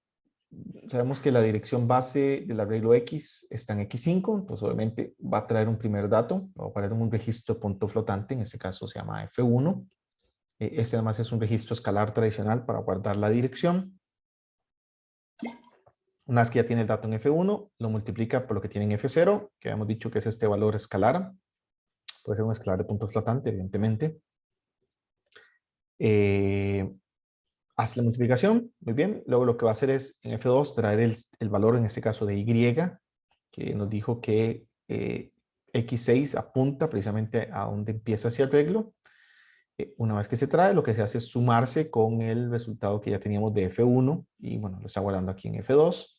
Sabemos que la dirección base del arreglo X está en X5, entonces obviamente va a traer un primer dato, va a poner un registro punto flotante, en este caso se llama F1. Este además es un registro escalar tradicional para guardar la dirección. Una vez que ya tiene el dato en F1, lo multiplica por lo que tiene en F0, que habíamos dicho que es este valor escalar. Puede ser un escalar de punto flotante, evidentemente. Hace la multiplicación, muy bien. Luego lo que va a hacer es en F2 traer el valor, en este caso de Y, que nos dijo que X6 apunta precisamente a donde empieza ese arreglo. Una vez que se trae, lo que se hace es sumarse con el resultado que ya teníamos de F1 y bueno, lo está guardando aquí en F2.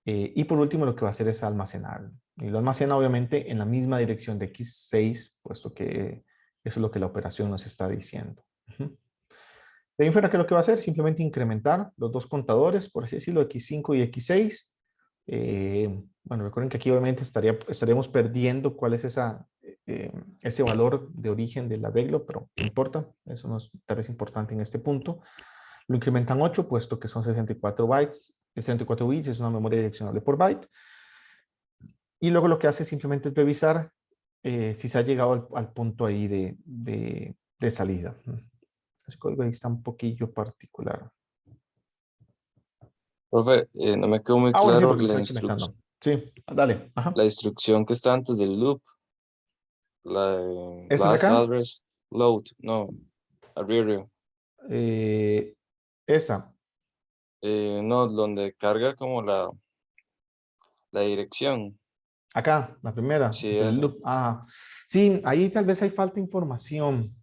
Y por último, lo que va a hacer es almacenarlo. Y lo almacena obviamente en la misma dirección de X6, puesto que eso es lo que la operación nos está diciendo. De ahí en fuera, ¿qué es lo que va a hacer? Simplemente incrementar los dos contadores, por así decirlo, X5 y X6. Bueno, recuerden que aquí obviamente estaríamos perdiendo cuál es ese valor de origen del arreglo, pero no importa, eso no es tal vez importante en este punto. Lo incrementan 8, puesto que son 64 bytes. 64 bits es una memoria direccionable por byte. Y luego lo que hace simplemente es revisar si se ha llegado al punto ahí de salida. Ese código ahí está un poquillo particular. Profe, no me quedó muy Bueno, sí, claro porque lo está incrementando. Sí, dale. Ajá. la instrucción que está antes del loop, la de ¿Esta de last acá? address load, no, arriero. Eh, esta. No, donde carga como la dirección. Acá, la primera. Sí, Del esa. loop. Ah, sí, ahí tal vez hay falta de información.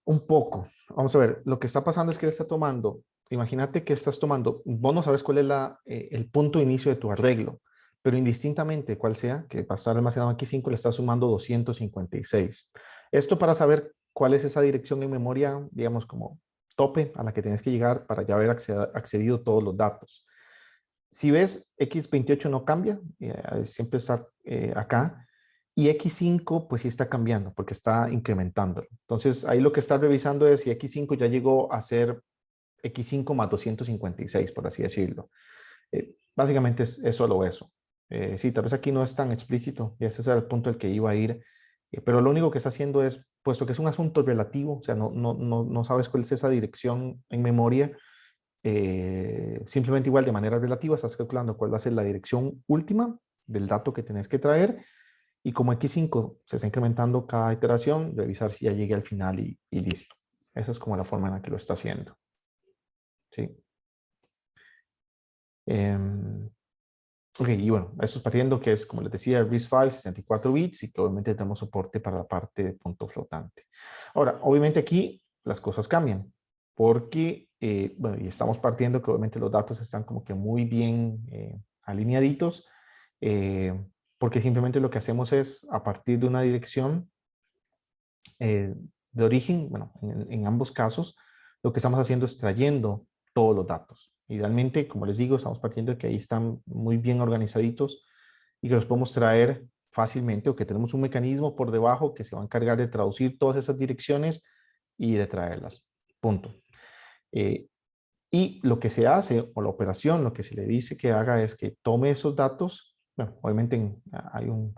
Un poco. Vamos a ver, lo que está pasando es que él está tomando, imagínate que estás tomando, vos no sabes cuál es el punto de inicio de tu arreglo, pero indistintamente cuál sea, que va a estar almacenado aquí 5 le está sumando 256. Esto para saber cuál es esa dirección en memoria, digamos, como tope a la que tienes que llegar para ya haber accedido todos los datos. Si ves, X28 no cambia, siempre está acá. Y X5, pues sí está cambiando porque está incrementándolo. Entonces, ahí lo que está revisando es si X5 ya llegó a ser X5 más 256, por así decirlo. Básicamente es solo eso. Sí, tal vez aquí no es tan explícito y ese era el punto al que iba a ir. Pero lo único que está haciendo es, puesto que es un asunto relativo, o sea, no sabes cuál es esa dirección en memoria, simplemente igual de manera relativa estás calculando cuál va a ser la dirección última del dato que tenés que traer y como X5 se está incrementando cada iteración, revisar si ya llegué al final y listo. Esa es como la forma en la que lo está haciendo. ¿Sí? Ok, y bueno, esto es partiendo que es, como les decía, RISC-V, 64 bits y que obviamente tenemos soporte para la parte de punto flotante. Ahora, obviamente aquí las cosas cambian porque, bueno, y estamos partiendo que obviamente los datos están como que muy bien alineaditos, eh, porque simplemente lo que hacemos es, a partir de una dirección de origen, bueno, en ambos casos, lo que estamos haciendo es trayendo todos los datos. Idealmente, como les digo, estamos partiendo de que ahí están muy bien organizaditos y que los podemos traer fácilmente o que tenemos un mecanismo por debajo que se va a encargar de traducir todas esas direcciones y de traerlas. Punto. Eh, y lo que se hace, o la operación, lo que se le dice que haga es que tome esos datos. Bueno, obviamente hay un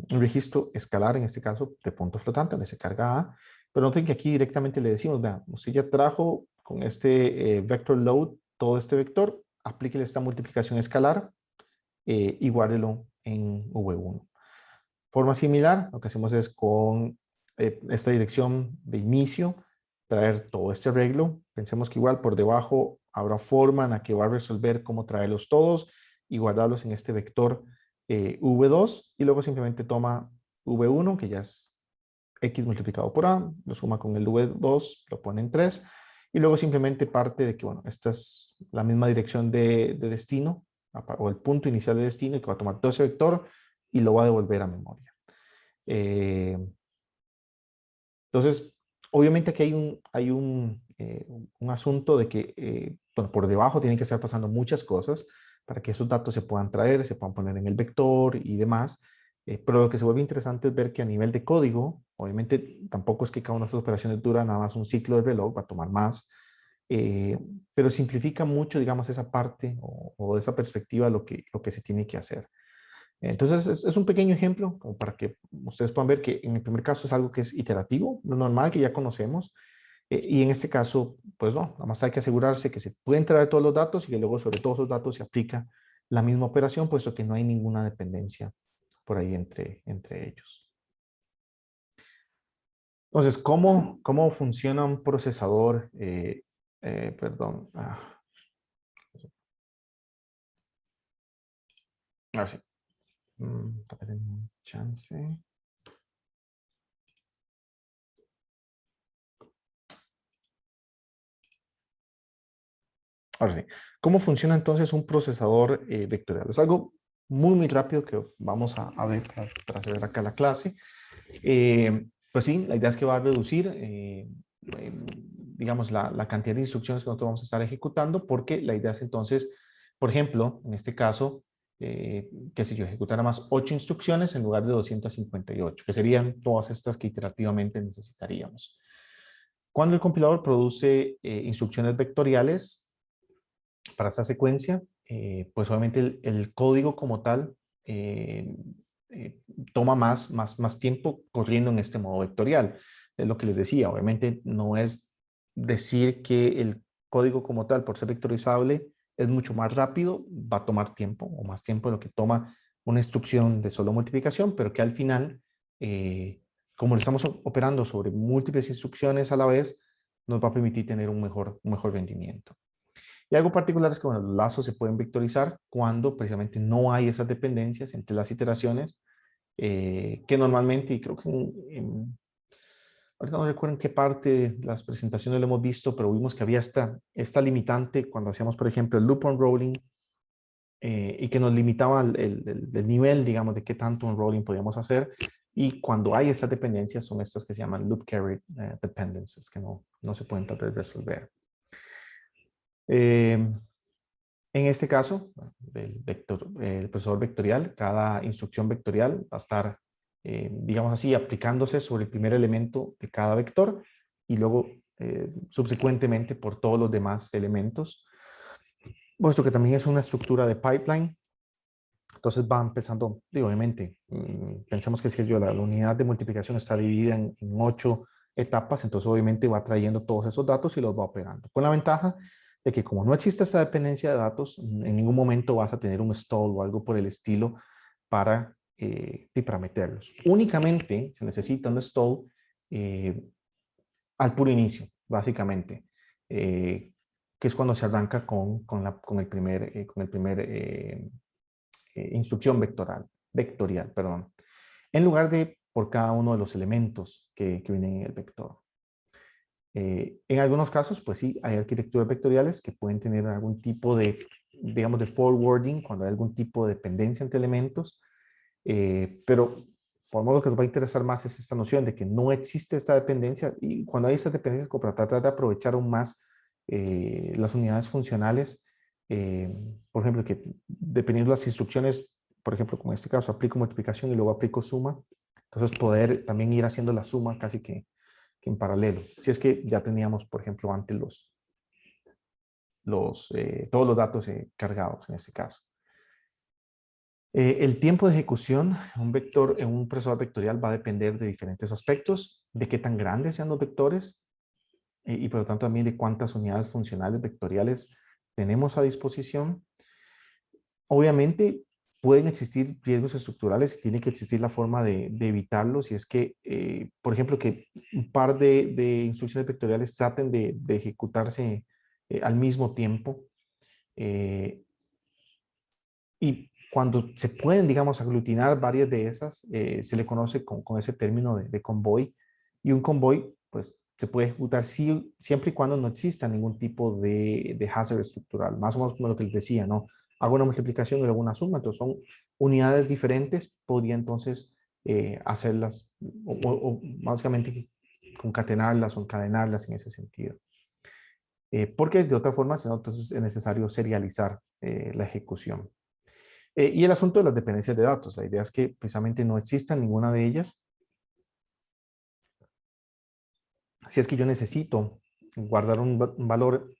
registro escalar, en este caso, de punto flotante, donde se carga A, pero noten que aquí directamente le decimos, vean, usted ya trajo con este vector load todo este vector, aplíquele esta multiplicación escalar y guárdelo en V1. Forma similar, lo que hacemos es con esta dirección de inicio, traer todo este arreglo. Pensemos que igual por debajo habrá forma en la que va a resolver cómo traerlos todos y guardarlos en este vector V2 y luego simplemente toma V1, que ya es X multiplicado por A, lo suma con el V2, lo pone en 3 y luego simplemente parte de que, bueno, esta es la misma dirección de destino o el punto inicial de destino y que va a tomar todo ese vector y lo va a devolver a memoria. Eh, Entonces, obviamente aquí un asunto de que bueno, por debajo tienen que estar pasando muchas cosas para que esos datos se puedan traer, se puedan poner en el vector y demás. Pero lo que se vuelve interesante es ver que a nivel de código, obviamente tampoco es que cada una de estas operaciones dura nada más un ciclo de reloj, va a tomar más, eh, pero simplifica mucho, digamos, esa parte o esa perspectiva lo que se tiene que hacer. Entonces, es un pequeño ejemplo como para que ustedes puedan ver que en el primer caso es algo que es iterativo, lo normal que ya conocemos, y en este caso, pues no, nada más hay que asegurarse que se pueden traer todos los datos y que luego sobre todos esos datos se aplica la misma operación, puesto que no hay ninguna dependencia por ahí entre ellos. Entonces, ¿cómo funciona un procesador? Perdón. A ver si. Un chance. Ahora sí, ¿cómo funciona entonces un procesador vectorial? Es algo muy rápido que vamos a ver para hacer acá la clase. Pues sí, la idea es que va a reducir, digamos, la cantidad de instrucciones que nosotros vamos a estar ejecutando, porque la idea es entonces, por ejemplo, en este caso, que si yo ejecutara más 8 instrucciones en lugar de 258, que serían todas estas que iterativamente necesitaríamos. Cuando el compilador produce instrucciones vectoriales, para esta secuencia, pues obviamente el código como tal eh, eh, toma más tiempo corriendo en este modo vectorial. Es lo que les decía, obviamente no es decir que el código como tal, por ser vectorizable, es mucho más rápido, va a tomar tiempo o más tiempo de lo que toma una instrucción de solo multiplicación, pero que al final, como lo estamos operando sobre múltiples instrucciones a la vez, nos va a permitir tener un mejor rendimiento. Y algo particular es que bueno, los lazos se pueden vectorizar cuando precisamente no hay esas dependencias entre las iteraciones, que normalmente, y creo que ahorita no recuerdo en qué parte de las presentaciones lo hemos visto, pero vimos que había esta limitante cuando hacíamos, por ejemplo, el loop unrolling, y que nos limitaba el nivel, digamos, de qué tanto unrolling podíamos hacer. Y cuando hay esas dependencias, son estas que se llaman loop carried dependencies, que no se pueden tratar de resolver. En este caso, el procesador vectorial, cada instrucción vectorial va a estar, digamos así, aplicándose sobre el primer elemento de cada vector y luego subsecuentemente por todos los demás elementos, puesto que también es una estructura de pipeline. Entonces va empezando, digo, obviamente, pensamos que si la unidad de multiplicación está dividida en 8 etapas, entonces obviamente va trayendo todos esos datos y los va operando. Con la ventaja de que como no existe esta dependencia de datos, en ningún momento vas a tener un stall o algo por el estilo para meterlos. Únicamente se necesita un stall eh, al puro inicio, básicamente, que es cuando se arranca con el primer instrucción vectorial, perdón, en lugar de por cada uno de los elementos que vienen en el vector. En algunos casos, pues sí, hay arquitecturas vectoriales que pueden tener algún tipo de, digamos, de forwarding, cuando hay algún tipo de dependencia entre elementos, pero por modo que nos va a interesar más es esta noción de que no existe esta dependencia, y cuando hay estas dependencias, como para tratar de aprovechar aún más las unidades funcionales, por ejemplo, que dependiendo de las instrucciones, por ejemplo, como en este caso, aplico multiplicación y luego aplico suma, entonces poder también ir haciendo la suma casi que en paralelo. Si es que ya teníamos, por ejemplo, antes todos los datos cargados en este caso. El tiempo de ejecución en un procesador vectorial va a depender de diferentes aspectos, de qué tan grandes sean los vectores y por lo tanto también de cuántas unidades funcionales vectoriales tenemos a disposición. Obviamente pueden existir riesgos estructurales y tiene que existir la forma de evitarlos. Si es que, por ejemplo, que un par de instrucciones vectoriales traten de ejecutarse al mismo tiempo. Y cuando se pueden, digamos, aglutinar varias de esas, se le conoce con ese término de convoy. Y un convoy, pues, se puede ejecutar siempre y cuando no exista ningún tipo de hazard estructural. Más o menos como lo que les decía, ¿no? Hago una multiplicación y luego una suma, entonces son unidades diferentes, podría entonces hacerlas, o básicamente concatenarlas o encadenarlas en ese sentido. Porque de otra forma, si no, entonces es necesario serializar la ejecución. Y el asunto de las dependencias de datos. La idea es que precisamente no exista ninguna de ellas. Si es que yo necesito guardar un valor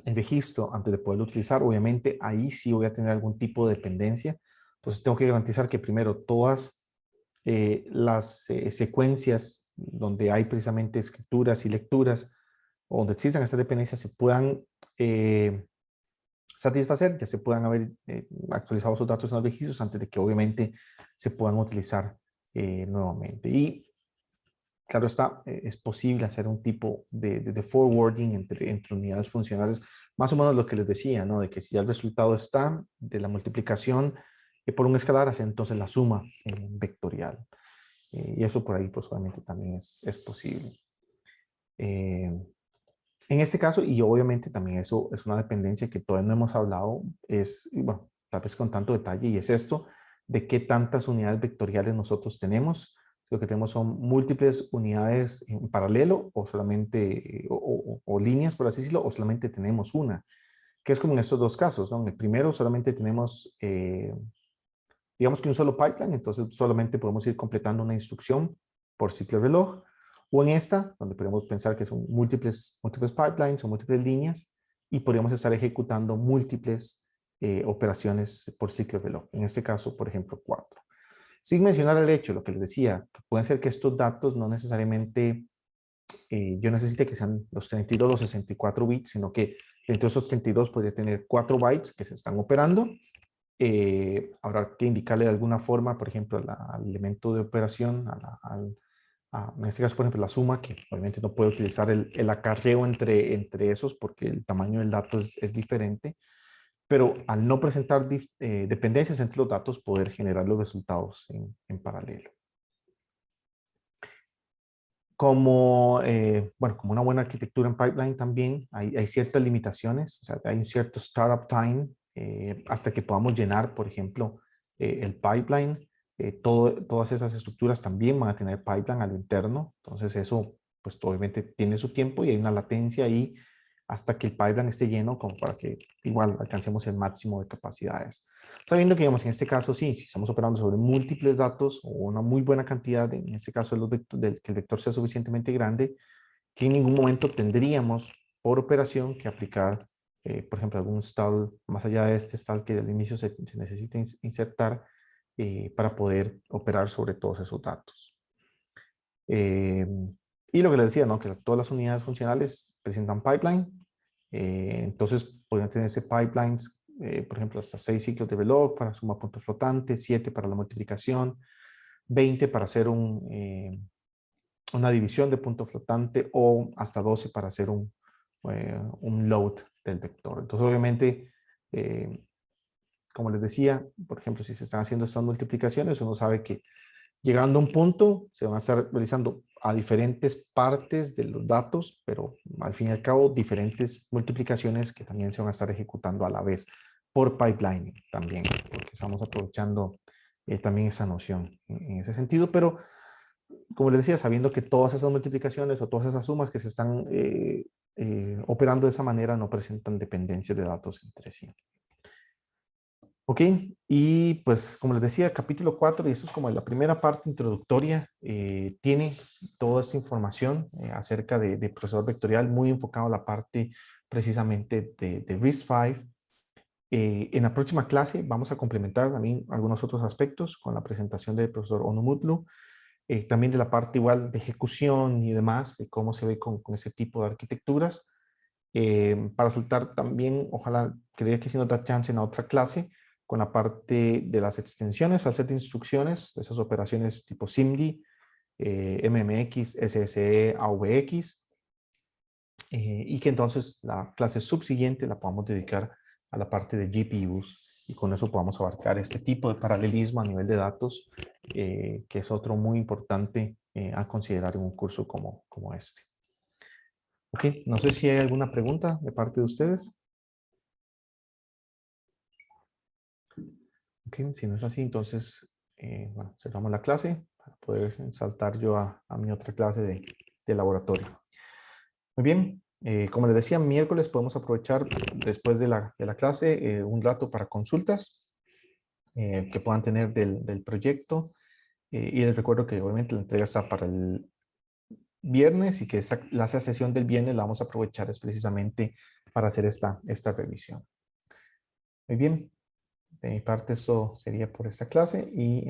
en registro antes de poderlo utilizar, obviamente ahí sí voy a tener algún tipo de dependencia. Entonces tengo que garantizar que primero todas las secuencias donde hay precisamente escrituras y lecturas, o donde existan estas dependencias, se puedan satisfacer, ya se puedan haber actualizado esos datos en los registros antes de que obviamente se puedan utilizar nuevamente. Y claro está, es posible hacer un tipo de forwarding entre unidades funcionales, más o menos lo que les decía, ¿no? De que si ya el resultado está de la multiplicación por un escalar, hacer entonces la suma vectorial. Y eso por ahí, pues obviamente también es posible. En este caso, y obviamente también eso es una dependencia que todavía no hemos hablado, es, bueno, tal vez con tanto detalle, y es esto de qué tantas unidades vectoriales nosotros tenemos. Lo que tenemos son múltiples unidades en paralelo o solamente, o líneas, por así decirlo, o solamente tenemos una, que es como en estos dos casos, ¿no? En el primero solamente tenemos, digamos que un solo pipeline, entonces solamente podemos ir completando una instrucción por ciclo de reloj, o en esta, donde podemos pensar que son múltiples pipelines o múltiples líneas, y podríamos estar ejecutando múltiples operaciones por ciclo de reloj. En este caso, por ejemplo, 4. Sin mencionar el hecho, lo que les decía, que pueden ser que estos datos no necesariamente yo necesite que sean los 32 o los 64 bits, sino que dentro de esos 32 podría tener 4 bytes que se están operando. Habrá que indicarle de alguna forma, por ejemplo, al elemento de operación, en este caso, por ejemplo, la suma, que obviamente no puede utilizar el acarreo entre esos porque el tamaño del dato es diferente, pero al no presentar dependencias entre los datos, poder generar los resultados en paralelo. Como, bueno, como una buena arquitectura en pipeline también, hay ciertas limitaciones, o sea, hay un cierto startup time hasta que podamos llenar, por ejemplo, el pipeline. Todas esas estructuras también van a tener pipeline a lo interno, entonces eso, pues obviamente tiene su tiempo y hay una latencia ahí hasta que el pipeline esté lleno, como para que igual alcancemos el máximo de capacidades. Sabiendo que, digamos, en este caso sí, si estamos operando sobre múltiples datos o una muy buena cantidad, en este caso que el vector sea suficientemente grande, que en ningún momento tendríamos por operación que aplicar, por ejemplo, algún stall, más allá de este stall que al inicio se necesita insertar para poder operar sobre todos esos datos. Y lo que les decía, ¿no? Que todas las unidades funcionales presentan pipeline. Entonces, podrían tener ese pipelines, por ejemplo, hasta 6 ciclos de reloj para suma puntos flotantes, 7 para la multiplicación, 20 para hacer una división de punto flotante o hasta 12 para hacer un load del vector. Entonces, obviamente, como les decía, por ejemplo, si se están haciendo estas multiplicaciones, uno sabe que llegando a un punto, se van a estar realizando a diferentes partes de los datos, pero al fin y al cabo, diferentes multiplicaciones que también se van a estar ejecutando a la vez por pipelining también, porque estamos aprovechando también esa noción en ese sentido, pero como les decía, sabiendo que todas esas multiplicaciones o todas esas sumas que se están operando de esa manera no presentan dependencias de datos entre sí. Ok, y pues como les decía, capítulo 4, y eso es como la primera parte introductoria, tiene toda esta información acerca de procesador vectorial, muy enfocado a la parte precisamente de RISC-V. En la próxima clase vamos a complementar también algunos otros aspectos con la presentación del profesor Onomutlu, también de la parte igual de ejecución y demás, de cómo se ve con ese tipo de arquitecturas. Para saltar también, ojalá, creía que si nos da chance en la otra clase, con la parte de las extensiones al set de instrucciones, esas operaciones tipo SIMD, MMX, SSE, AVX, y que entonces la clase subsiguiente la podamos dedicar a la parte de GPUs y con eso podamos abarcar este tipo de paralelismo a nivel de datos, que es otro muy importante a considerar en un curso como este. Ok, no sé si hay alguna pregunta de parte de ustedes. Ok, si no es así, entonces, bueno, cerramos la clase para poder saltar yo a mi otra clase de del laboratorio. Muy bien, como les decía, miércoles podemos aprovechar después de la clase un rato para consultas que puedan tener del proyecto. Y les recuerdo que obviamente la entrega está para el viernes y que la sesión del viernes la vamos a aprovechar es precisamente para hacer esta revisión. Muy bien, de mi parte eso sería por esta clase y